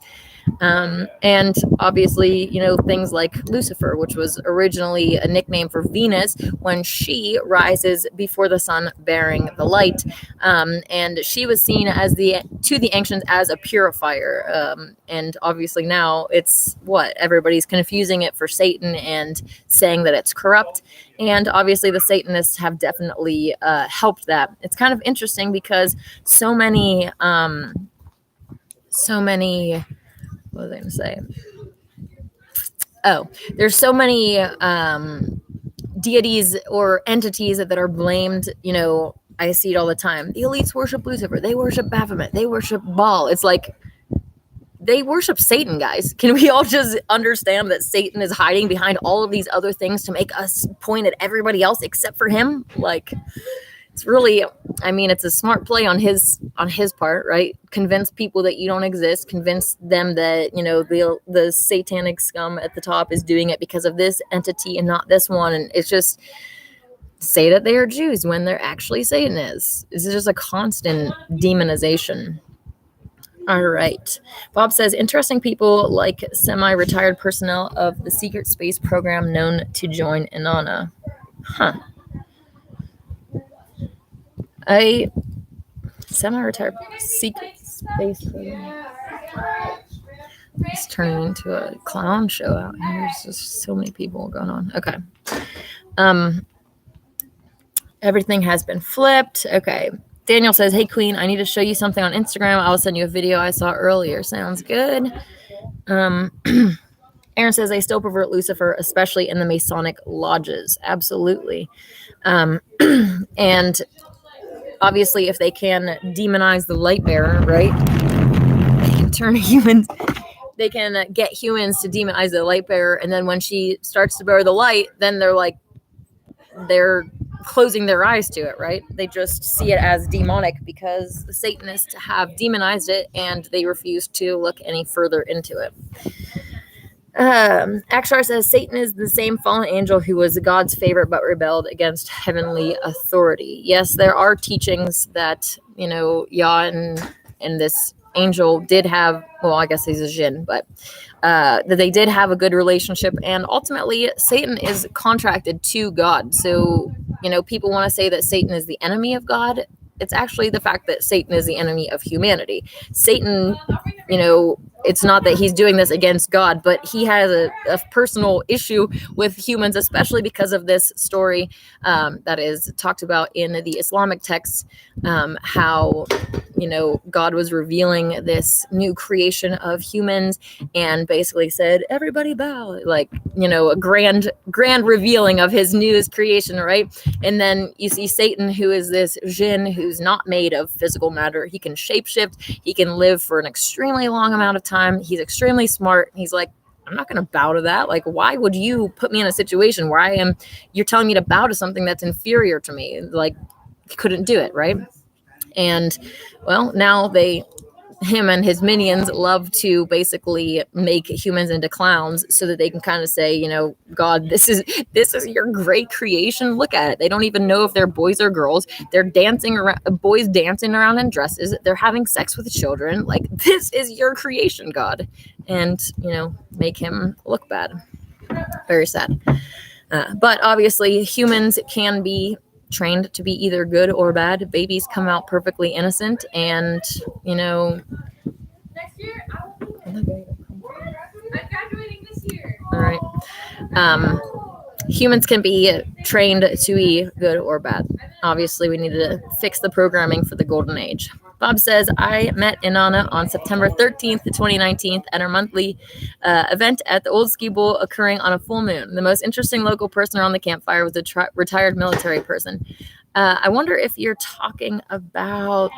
And obviously, things like Lucifer, which was originally a nickname for Venus when she rises before the sun bearing the light. And she was seen to the ancients as a purifier. And obviously now it's everybody's confusing it for Satan and saying that it's corrupt. And obviously the Satanists have definitely helped that. It's kind of interesting because so many what was I going to say? Oh, there's so many deities or entities that are blamed. I see it all the time. The elites worship Lucifer. They worship Baphomet. They worship Baal. It's like, they worship Satan, guys. Can we all just understand that Satan is hiding behind all of these other things to make us point at everybody else except for him? It's really, it's a smart play on his part, right? Convince people that you don't exist. Convince them that, the satanic scum at the top is doing it because of this entity and not this one. And it's just say that they are Jews when they're actually Satanists. This is just a constant demonization. All right. Bob says, interesting people like semi-retired personnel of the secret space program known to join Inanna. Huh. A semi-retired secret space program. It's turning into a clown show out here. There's just so many people going on. Okay. Everything has been flipped. Okay. Daniel says, hey, Queen, I need to show you something on Instagram. I'll send you a video I saw earlier. Sounds good. Aaron says, they still pervert Lucifer, especially in the Masonic lodges. Absolutely. And obviously, if they can demonize the light bearer, right, they can turn humans, they can get humans to demonize the light bearer. And then when she starts to bear the light, then they're closing their eyes to it, right? They just see it as demonic because the Satanists have demonized it and they refuse to look any further into it. Ashtar says Satan is the same fallen angel who was God's favorite but rebelled against heavenly authority. Yes, there are teachings that, Yah and this angel did have, well, I guess he's a jinn, but that they did have a good relationship, and ultimately Satan is contracted to God. So, people want to say that Satan is the enemy of God. It's actually the fact that Satan is the enemy of humanity. Satan, it's not that he's doing this against God, but he has a personal issue with humans, especially because of this story that is talked about in the Islamic texts, how, God was revealing this new creation of humans and basically said, everybody bow, like, a grand revealing of his newest creation, right? And then you see Satan, who is this jinn who's not made of physical matter. He can shapeshift. He can live for an extremely long amount of time. He's extremely smart. He's like, I'm not going to bow to that. Like, why would you put me in a situation where you're telling me to bow to something that's inferior to me? Like, couldn't do it, right? And well, now him and his minions love to basically make humans into clowns so that they can kind of say, God, this is your great creation. Look at it. They don't even know if they're boys or girls. They're dancing around, boys dancing around in dresses. They're having sex with children. Like, this is your creation, God. And, make him look bad. Very sad. But obviously humans can be trained to be either good or bad. Babies come out perfectly innocent, and next year I'm graduating this year. All right. Humans can be trained to be good or bad. Obviously, we need to fix the programming for the golden age. Bob says, I met Inanna on September 13th, 2019 at our monthly event at the Old Ski Bowl occurring on a full moon. The most interesting local person around the campfire was a retired military person. I wonder if you're talking about...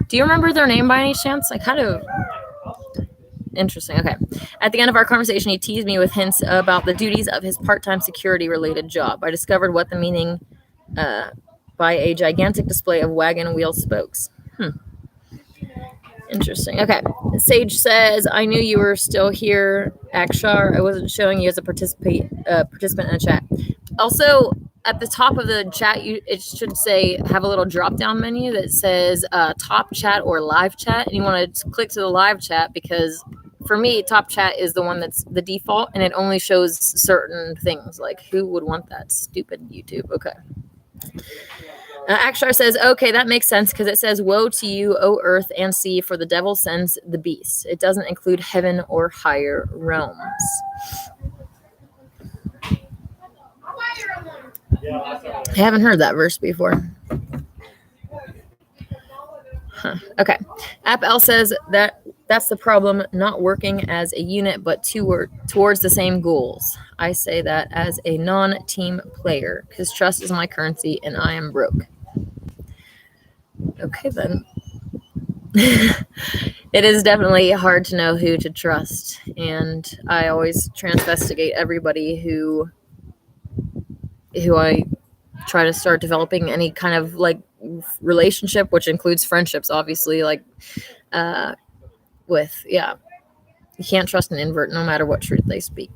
Do you remember their name by any chance? Interesting. Okay. At the end of our conversation, he teased me with hints about the duties of his part-time security-related job. I discovered what the meaning... by a gigantic display of wagon wheel spokes. Interesting. Okay. Sage says, I knew you were still here, Ashtar. I wasn't showing you as a participant in the chat. Also, at the top of the chat, it should say, have a little drop-down menu that says top chat or live chat. And you want to click to the live chat because for me, top chat is the one that's the default and it only shows certain things. Like, who would want that? Stupid YouTube. Okay. Ashtar says, okay, that makes sense because it says, woe to you, O earth and sea, for the devil sends the beast. It doesn't include heaven or higher realms. I haven't heard that verse before. Okay. Appel says that's the problem, not working as a unit, but towards the same goals. I say that as a non-team player because trust is my currency and I am broke. Okay, then. It is definitely hard to know who to trust, and I always transvestigate everybody who I try to start developing any kind of like relationship, which includes friendships, obviously, like you can't trust an invert no matter what truth they speak.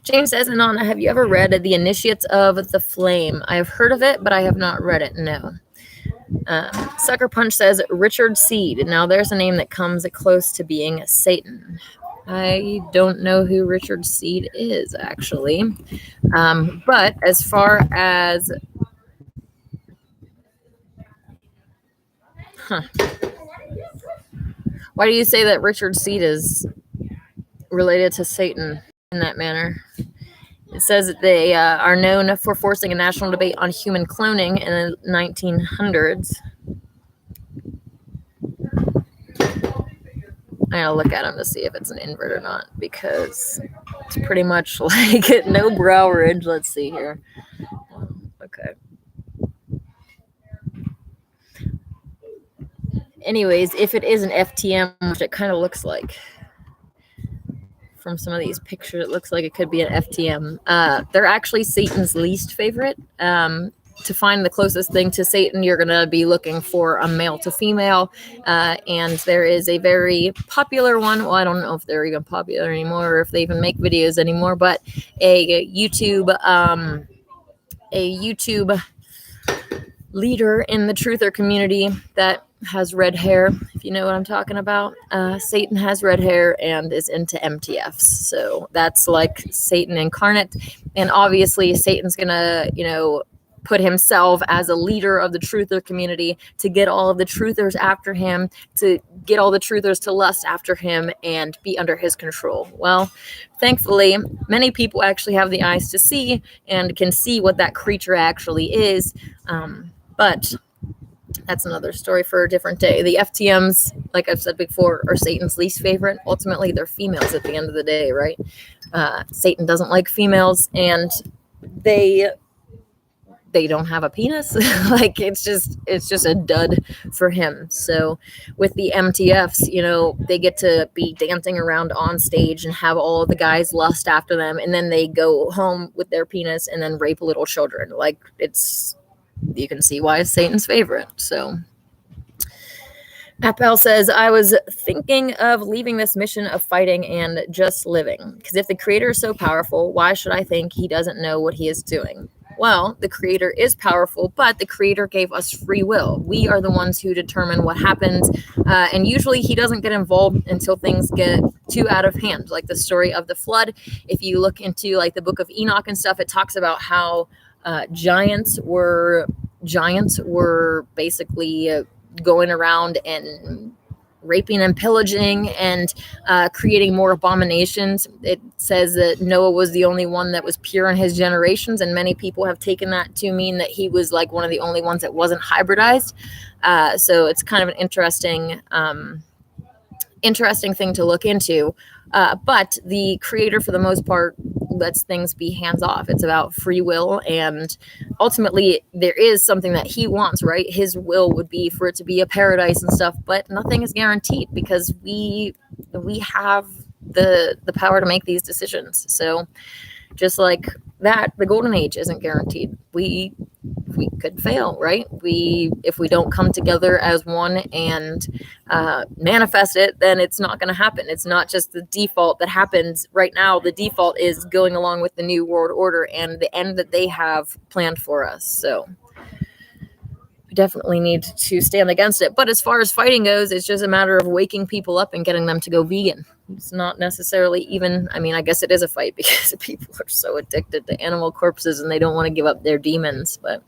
James says, Anana, have you ever read The Initiates of the Flame? I have heard of it, but I have not read it, no. Sucker Punch says, Richard Seed. Now there's a name that comes close to being Satan. I don't know who Richard Seed is, actually. But as far as... Why do you say that Richard Seed is related to Satan in that manner? It says that they are known for forcing a national debate on human cloning in the 1900s. I gotta look at him to see if it's an invert or not, because it's pretty much like no brow ridge. Let's see here. Okay. Anyways, if it is an FTM, which it kind of looks like from some of these pictures, it looks like it could be an FTM. They're actually Satan's least favorite. To find the closest thing to Satan, you're going to be looking for a male to female. And there is a very popular one. Well, I don't know if they're even popular anymore or if they even make videos anymore, but a YouTube leader in the truther community that has red hair, if you know what I'm talking about. Satan has red hair and is into MTFs. So that's like Satan incarnate. And obviously Satan's going to, put himself as a leader of the truther community to get all of the truthers after him, to get all the truthers to lust after him and be under his control. Well, thankfully, many people actually have the eyes to see and can see what that creature actually is. But that's another story for a different day. The FTMs, like I've said before, are Satan's least favorite. Ultimately, they're females at the end of the day, right? Satan doesn't like females, and they don't have a penis. Like it's just a dud for him. So with the MTFs, you know, they get to be dancing around on stage and have all of the guys lust after them, and then they go home with their penis and then rape little children. Like you can see why it's Satan's favorite. So Appel says, I was thinking of leaving this mission of fighting and just living. Because if the creator is so powerful, why should I think he doesn't know what he is doing? Well, the creator is powerful, but the creator gave us free will. We are the ones who determine what happens. And usually he doesn't get involved until things get too out of hand. Like the story of the flood. If you look into like the book of Enoch and stuff, it talks about how giants were basically going around and raping and pillaging and creating more abominations. It says that Noah was the only one that was pure in his generations, and many people have taken that to mean that he was like one of the only ones that wasn't hybridized. So it's kind of an interesting thing to look into. But the creator, for the most part, lets things be hands off. It's about free will, and ultimately there is something that he wants, right? His will would be for it to be a paradise and stuff, but nothing is guaranteed because we have the power to make these decisions. So just like that, the golden age isn't guaranteed. We could fail, right? If we don't come together as one and manifest it, then it's not going to happen. It's not just the default that happens right now. The default is going along with the new world order and the end that they have planned for us. So we definitely need to stand against it. But as far as fighting goes, it's just a matter of waking people up and getting them to go vegan. It's not necessarily even, I mean, I guess it is a fight because people are so addicted to animal corpses and they don't want to give up their demons. But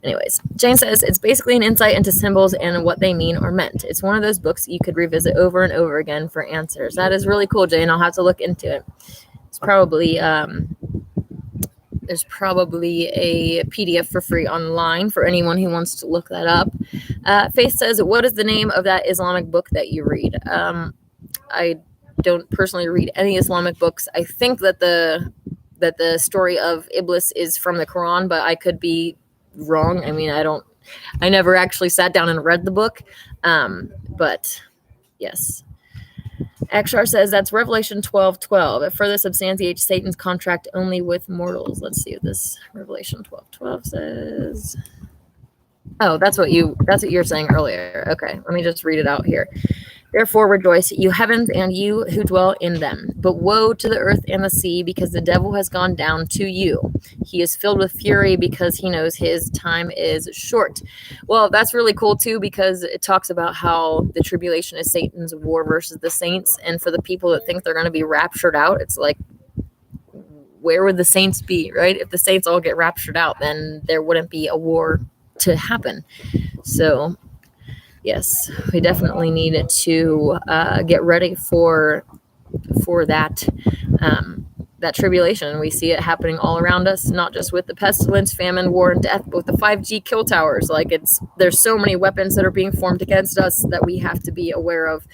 anyways, Jane says, it's basically an insight into symbols and what they mean or meant. It's one of those books you could revisit over and over again for answers. That is really cool, Jane. I'll have to look into it. It's probably, there's probably a PDF for free online for anyone who wants to look that up. Faith says, what is the name of that Islamic book that you read? I don't personally read any Islamic books. I think that the story of Iblis is from the Quran, but I could be wrong. I mean, I never actually sat down and read the book. But yes. Ashtar says that's Revelation 12:12. It further substantiates Satan's contract only with mortals. Let's see what this Revelation 12:12 says. Oh, that's what you're saying earlier. Okay, let me just read it out here. Therefore rejoice, you heavens, and you who dwell in them. But woe to the earth and the sea, because the devil has gone down to you. He is filled with fury because he knows his time is short. Well, that's really cool, too, because it talks about how the tribulation is Satan's war versus the saints. And for the people that think they're going to be raptured out, it's like, where would the saints be, right? If the saints all get raptured out, then there wouldn't be a war to happen. So yes, we definitely need to get ready for that that tribulation. We see it happening all around us, not just with the pestilence, famine, war, and death, but with the 5G kill towers. Like there's so many weapons that are being formed against us that we have to be aware of.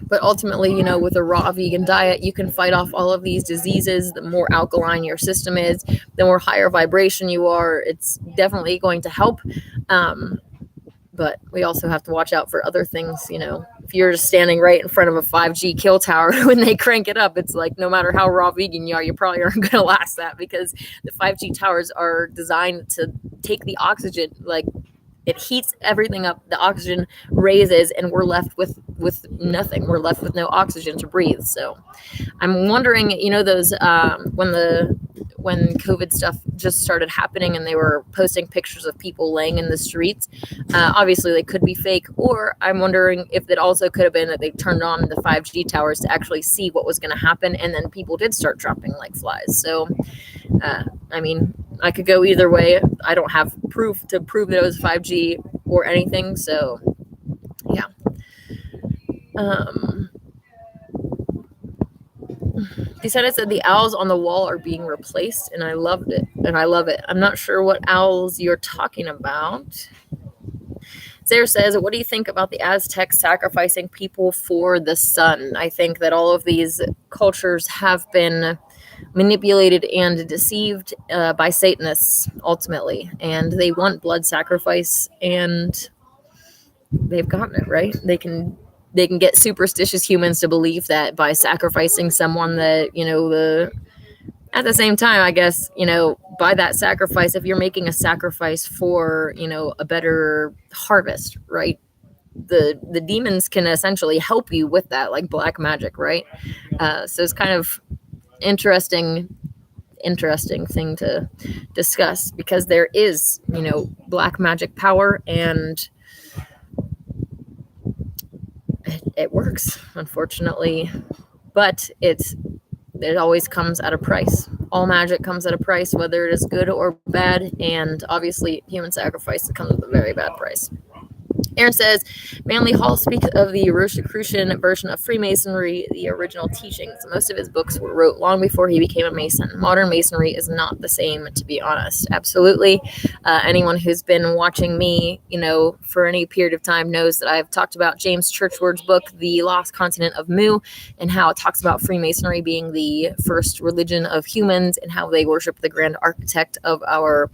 But ultimately, with a raw vegan diet, you can fight off all of these diseases. The more alkaline your system is, the more higher vibration you are. It's definitely going to help. But we also have to watch out for other things. If you're just standing right in front of a 5G kill tower, when they crank it up, it's like no matter how raw vegan you are, you probably aren't going to last that, because the 5G towers are designed to take the oxygen, like it heats everything up, the oxygen raises, and we're left with nothing. We're left with no oxygen to breathe. So I'm wondering, those when COVID stuff just started happening and they were posting pictures of people laying in the streets, obviously they could be fake, or I'm wondering if it also could have been that they turned on the 5G towers to actually see what was going to happen, and then people did start dropping like flies. So I could go either way. I don't have proof to prove that it was 5G or anything. So, yeah. Descendants said the owls on the wall are being replaced, and I loved it. And I love it. I'm not sure what owls you're talking about. Sarah says, what do you think about the Aztecs sacrificing people for the sun? I think that all of these cultures have been manipulated and deceived by Satanists, ultimately. And they want blood sacrifice, and they've gotten it, right? They can get superstitious humans to believe that by sacrificing someone that, at the same time, I guess, by that sacrifice, if you're making a sacrifice for, a better harvest, right? The demons can essentially help you with that, like black magic, right? So it's kind of interesting thing to discuss, because there is, black magic power, and it works, unfortunately, but it always comes at a price. All magic comes at a price, whether it is good or bad, and obviously human sacrifice comes with a very bad price. Aaron says, Manly Hall speaks of the Rosicrucian version of Freemasonry, the original teachings. Most of his books were wrote long before he became a Mason. Modern Masonry is not the same, to be honest. Absolutely. Anyone who's been watching me, for any period of time knows that I've talked about James Churchward's book, The Lost Continent of Mu, and how it talks about Freemasonry being the first religion of humans and how they worship the grand architect of our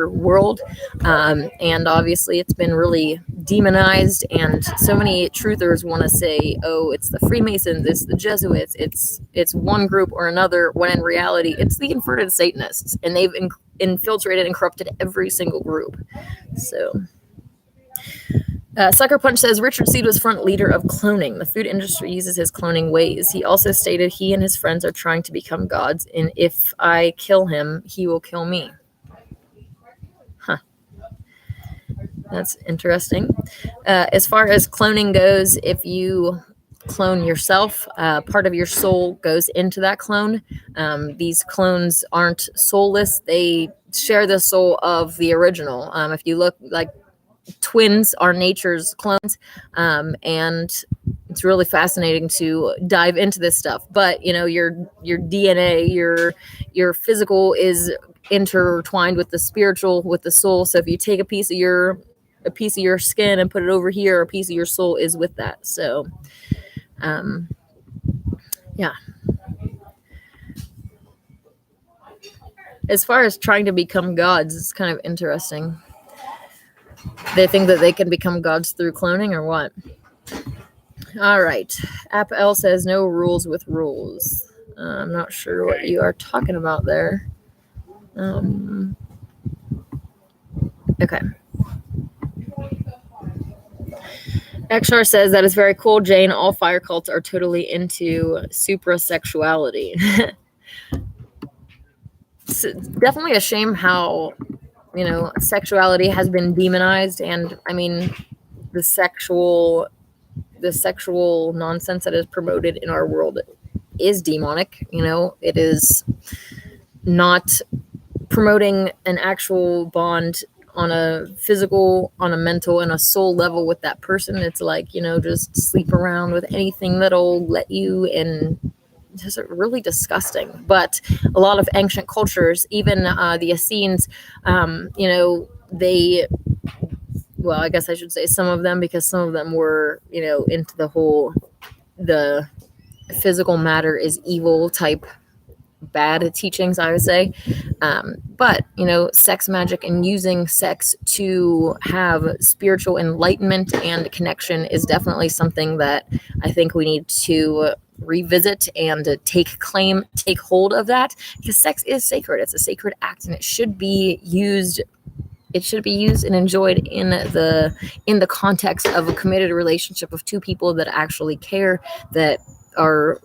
world. And obviously it's been really demonized, and so many truthers want to say, oh, it's the Freemasons, it's the Jesuits, it's one group or another, when in reality it's the inverted Satanists, and they've infiltrated and corrupted every single group. So Sucker Punch says Richard Seed was front leader of cloning. The food industry uses his cloning ways. He also stated he and his friends are trying to become gods, and if I kill him, he will kill me. That's interesting. As far as cloning goes, if you clone yourself, part of your soul goes into that clone. These clones aren't soulless. They share the soul of the original. If you look, like, twins are nature's clones, and it's really fascinating to dive into this stuff. But, your DNA, your physical is intertwined with the spiritual, with the soul. So if you take a piece of your skin and put it over here, a piece of your soul is with that. So yeah. As far as trying to become gods, it's kind of interesting. They think that they can become gods through cloning, or what? All right. App L says no rules with rules. I'm not sure what you are talking about there. Okay. Ashtar says that is very cool, Jane. All fire cults are totally into suprasexuality. It's definitely a shame how, sexuality has been demonized, and I mean the sexual nonsense that is promoted in our world is demonic. It is not promoting an actual bond on a physical, on a mental, and a soul level with that person. It's like, just sleep around with anything that'll let you, and just really disgusting. But a lot of ancient cultures, even the Essenes, well, I guess I should say some of them, because some of them were, into the physical matter is evil type bad teachings, I would say. But, sex magic and using sex to have spiritual enlightenment and connection is definitely something that I think we need to revisit and take hold of that, because sex is sacred. It's a sacred act, and it should be used and enjoyed in the context of a committed relationship of two people that actually care, that are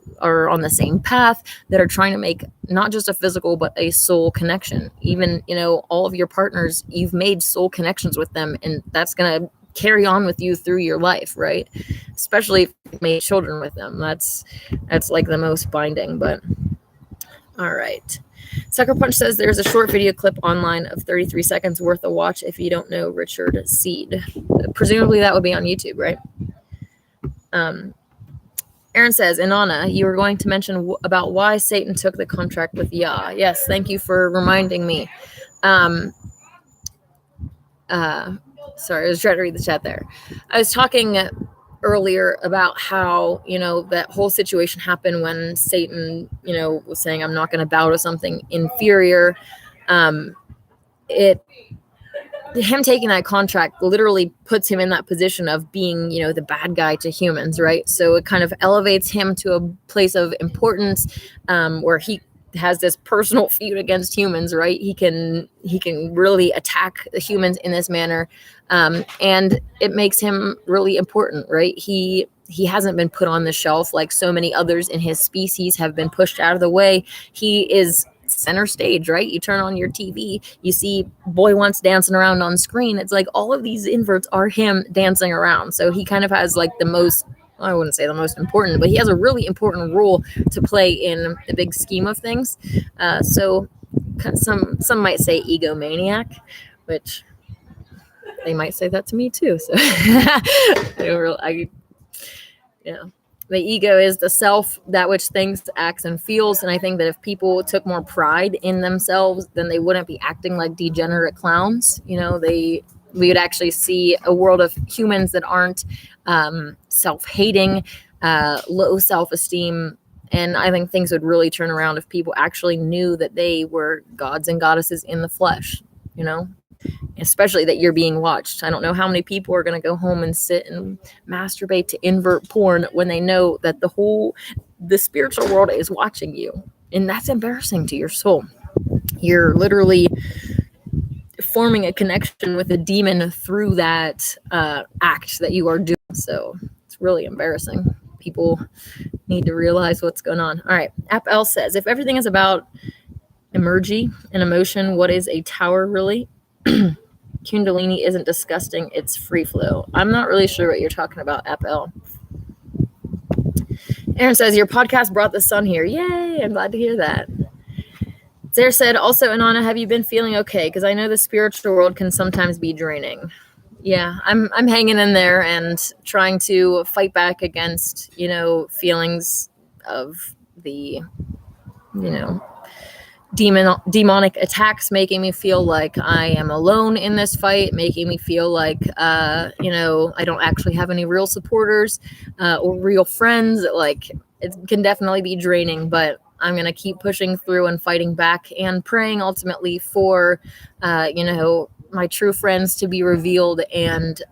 on the same path, that are trying to make not just a physical but a soul connection. Even, all of your partners, you've made soul connections with them, and that's going to carry on with you through your life, right? Especially if you've made children with them. That's like the most binding. But All right. Sucker Punch says there's a short video clip online of 33 seconds worth of watch if you don't know Richard Seed. Presumably that would be on YouTube, right? Aaron says, Inanna, you were going to mention about why Satan took the contract with Yah. Yes, thank you for reminding me. Sorry, I was trying to read the chat there. I was talking earlier about how, that whole situation happened when Satan, was saying, I'm not going to bow to something inferior. Him taking that contract literally puts him in that position of being, the bad guy to humans, right? So it kind of elevates him to a place of importance, where he has this personal feud against humans, right? He can really attack the humans in this manner, and it makes him really important, right? He hasn't been put on the shelf like so many others in his species have been pushed out of the way. He is center stage, right? You turn on your TV, you see Boy Wants dancing around on screen. It's like all of these inverts are him dancing around. So he kind of has like the most, I wouldn't say the most important, but he has a really important role to play in the big scheme of things. So some might say egomaniac, which they might say that to me too. So the ego is the self, that which thinks, acts, and feels. And I think that if people took more pride in themselves, then they wouldn't be acting like degenerate clowns. We would actually see a world of humans that aren't self-hating, low self-esteem. And I think things would really turn around if people actually knew that they were gods and goddesses in the flesh, especially that you're being watched. I don't know how many people are going to go home and sit and masturbate to invert porn when they know that the spiritual world is watching you. And that's embarrassing to your soul. You're literally forming a connection with a demon through that act that you are doing. So it's really embarrassing. People need to realize what's going on. All right. App L says, if everything is about emergy and emotion, what is a tower really? Kundalini isn't disgusting, it's free flow. I'm not really sure what you're talking about, FL. Aaron says, your podcast brought the sun here. Yay, I'm glad to hear that. Zare said, also, Inanna, have you been feeling okay? Because I know the spiritual world can sometimes be draining. Yeah, I'm hanging in there and trying to fight back against, feelings of the, demonic attacks, making me feel like I am alone in this fight, making me feel like, I don't actually have any real supporters or real friends. Like, it can definitely be draining, but I'm going to keep pushing through and fighting back and praying ultimately for, my true friends to be revealed and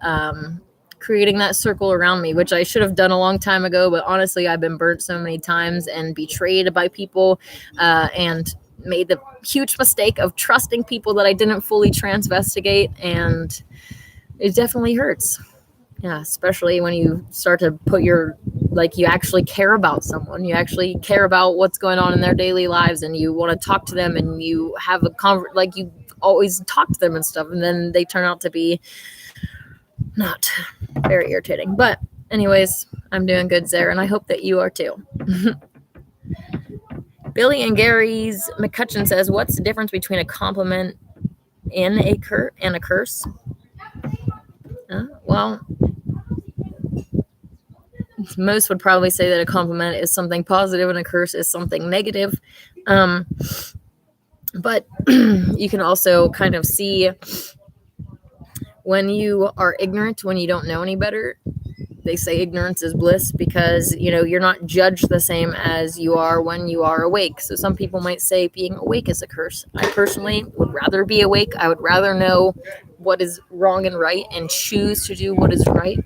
creating that circle around me, which I should have done a long time ago. But honestly, I've been burnt so many times and betrayed by people and made the huge mistake of trusting people that I didn't fully transvestigate, and it definitely hurts. Yeah, especially when you start to put you actually care about someone, you actually care about what's going on in their daily lives, and you want to talk to them, and you have you always talk to them and stuff, and then they turn out to be not very irritating. But anyways, I'm doing good, Zara, and I hope that you are too. Billy and Gary's McCutcheon says, what's the difference between a compliment and a curse? Well, most would probably say that a compliment is something positive and a curse is something negative. But you can also kind of see when you are ignorant, when you don't know any better. They say ignorance is bliss because, you're not judged the same as you are when you are awake. So some people might say being awake is a curse. I personally would rather be awake. I would rather know what is wrong and right and choose to do what is right,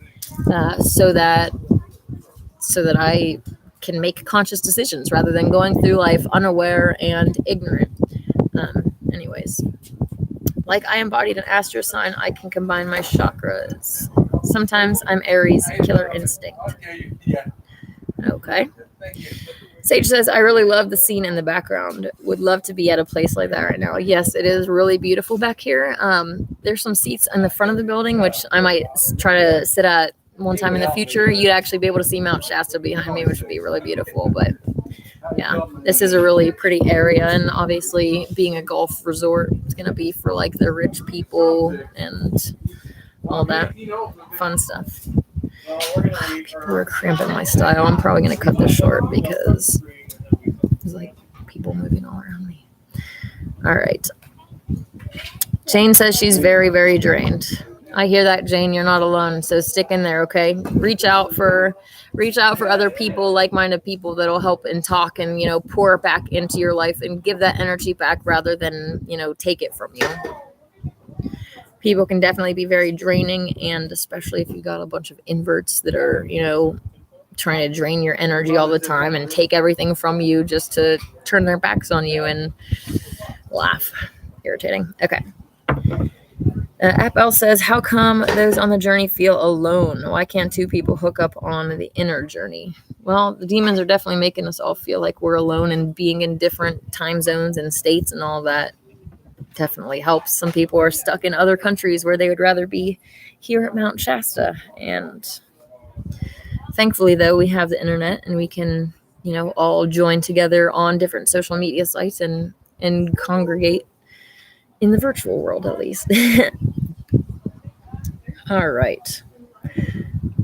so that I can make conscious decisions rather than going through life unaware and ignorant. Anyways, like I embodied an Ashtar sign, I can combine my chakras. Sometimes I'm Aries, killer instinct. Okay. Sage says, I really love the scene in the background. Would love to be at a place like that right now. Yes, it is really beautiful back here. There's some seats in the front of the building, which I might try to sit at one time in the future. You'd actually be able to see Mount Shasta behind me, which would be really beautiful. But Yeah, this is a really pretty area, and obviously being a golf resort, it's going to be for like the rich people and all that fun stuff. People are cramping my style. I'm probably going to cut this short because there's like people moving all around me. All right. Jane says she's very, very drained. I hear that, Jane. You're not alone. So stick in there, okay? Reach out for other people, like-minded people that'll help and talk and, pour back into your life and give that energy back rather than, take it from you. People can definitely be very draining, and especially if you got a bunch of inverts that are, trying to drain your energy all the time and take everything from you just to turn their backs on you and laugh. Irritating. Okay. Appel says, how come those on the journey feel alone? Why can't two people hook up on the inner journey? Well, the demons are definitely making us all feel like we're alone, and being in different time zones and states and all that definitely helps. Some people are stuck in other countries where they would rather be here at Mount Shasta. And thankfully, though, we have the internet and we can, all join together on different social media sites and congregate in the virtual world, at least. All right.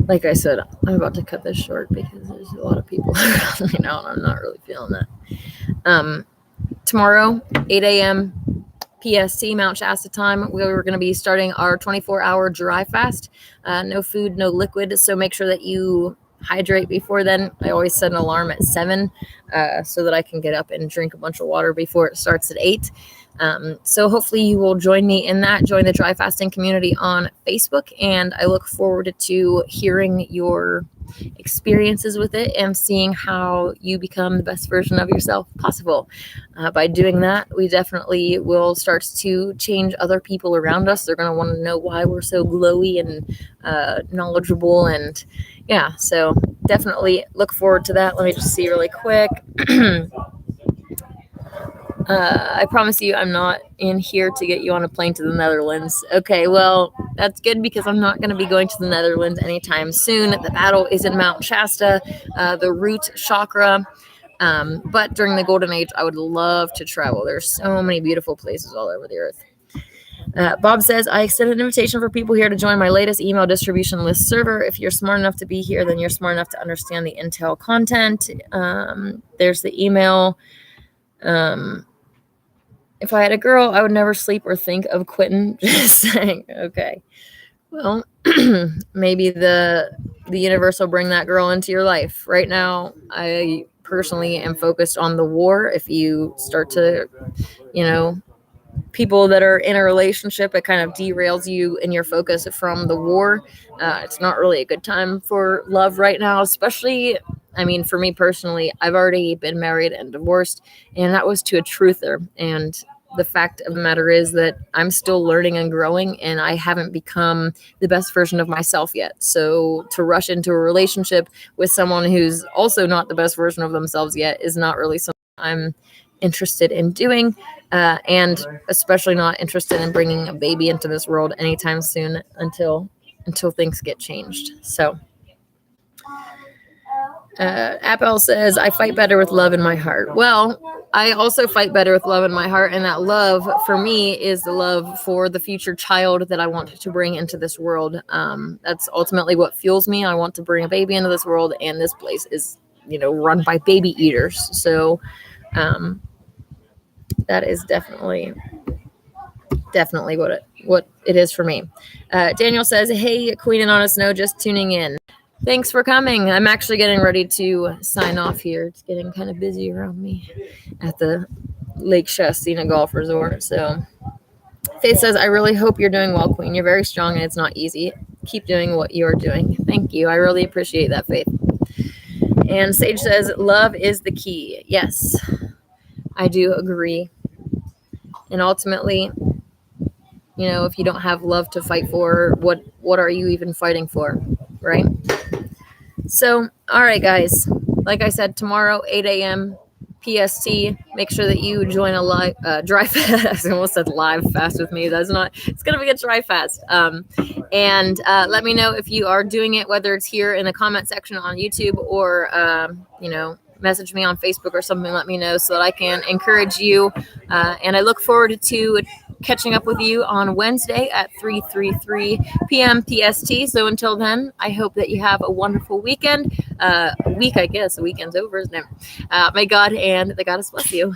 Like I said, I'm about to cut this short because there's a lot of people around me now, and I'm not really feeling that. Tomorrow, 8 a.m. PST, Mount Shasta time, we're going to be starting our 24-hour dry fast. No food, no liquid, so make sure that you hydrate before then. I always set an alarm at 7 so that I can get up and drink a bunch of water before it starts at 8. So hopefully you will join me in that. Join the dry fasting community on Facebook, and I look forward to hearing your experiences with it and seeing how you become the best version of yourself possible. By doing that, we definitely will start to change other people around us. They're going to want to know why we're so glowy and knowledgeable, and yeah, so definitely look forward to that. Let me just see really quick. I promise you I'm not in here to get you on a plane to the Netherlands. Okay, well, that's good because I'm not going to be going to the Netherlands anytime soon. The battle is in Mount Shasta, the root chakra. But during the Golden Age, I would love to travel. There's so many beautiful places all over the earth. Bob says, I extended an invitation for people here to join my latest email distribution list server. If you're smart enough to be here, then you're smart enough to understand the intel content. There's the email. If I had a girl, I would never sleep or think of quitting. Just saying. Okay. Well, maybe the universe will bring that girl into your life. Right now, I personally am focused on the war. If you start to, people that are in a relationship, it kind of derails you in your focus from the war. It's not really a good time for love right now, especially, for me personally, I've already been married and divorced, and that was to a truther. And the fact of the matter is that I'm still learning and growing, and I haven't become the best version of myself yet. So to rush into a relationship with someone who's also not the best version of themselves yet is not really something I'm interested in doing, and especially not interested in bringing a baby into this world anytime soon until things get changed. So Appel says, I fight better with love in my heart. Well, I also fight better with love in my heart, and that love for me is the love for the future child that I want to bring into this world. That's ultimately what fuels me. I want to bring a baby into this world, and this place is, run by baby eaters. So that is definitely what it is for me. Daniel says, hey, Queen and Honest No, just tuning in. Thanks for coming. I'm actually getting ready to sign off here. It's getting kind of busy around me at the Lake Shasta Golf Resort. So Faith says, I really hope you're doing well, Queen. You're very strong and it's not easy. Keep doing what you're doing. Thank you. I really appreciate that, Faith. And Sage says, love is the key. Yes, I do agree. And ultimately, if you don't have love to fight for, what are you even fighting for, right? So, all right, guys. Like I said, tomorrow, 8 a.m. PST. Make sure that you join a live dry fast. I almost said live fast with me. That's not. It's gonna be a dry fast. And let me know if you are doing it, whether it's here in the comment section on YouTube or message me on Facebook or something. Let me know so that I can encourage you. And I look forward to catching up with you on Wednesday at 3:33 p.m. PST. So until then, I hope that you have a wonderful weekend. Week, I guess. The weekend's over, isn't it? May God and the goddess bless you.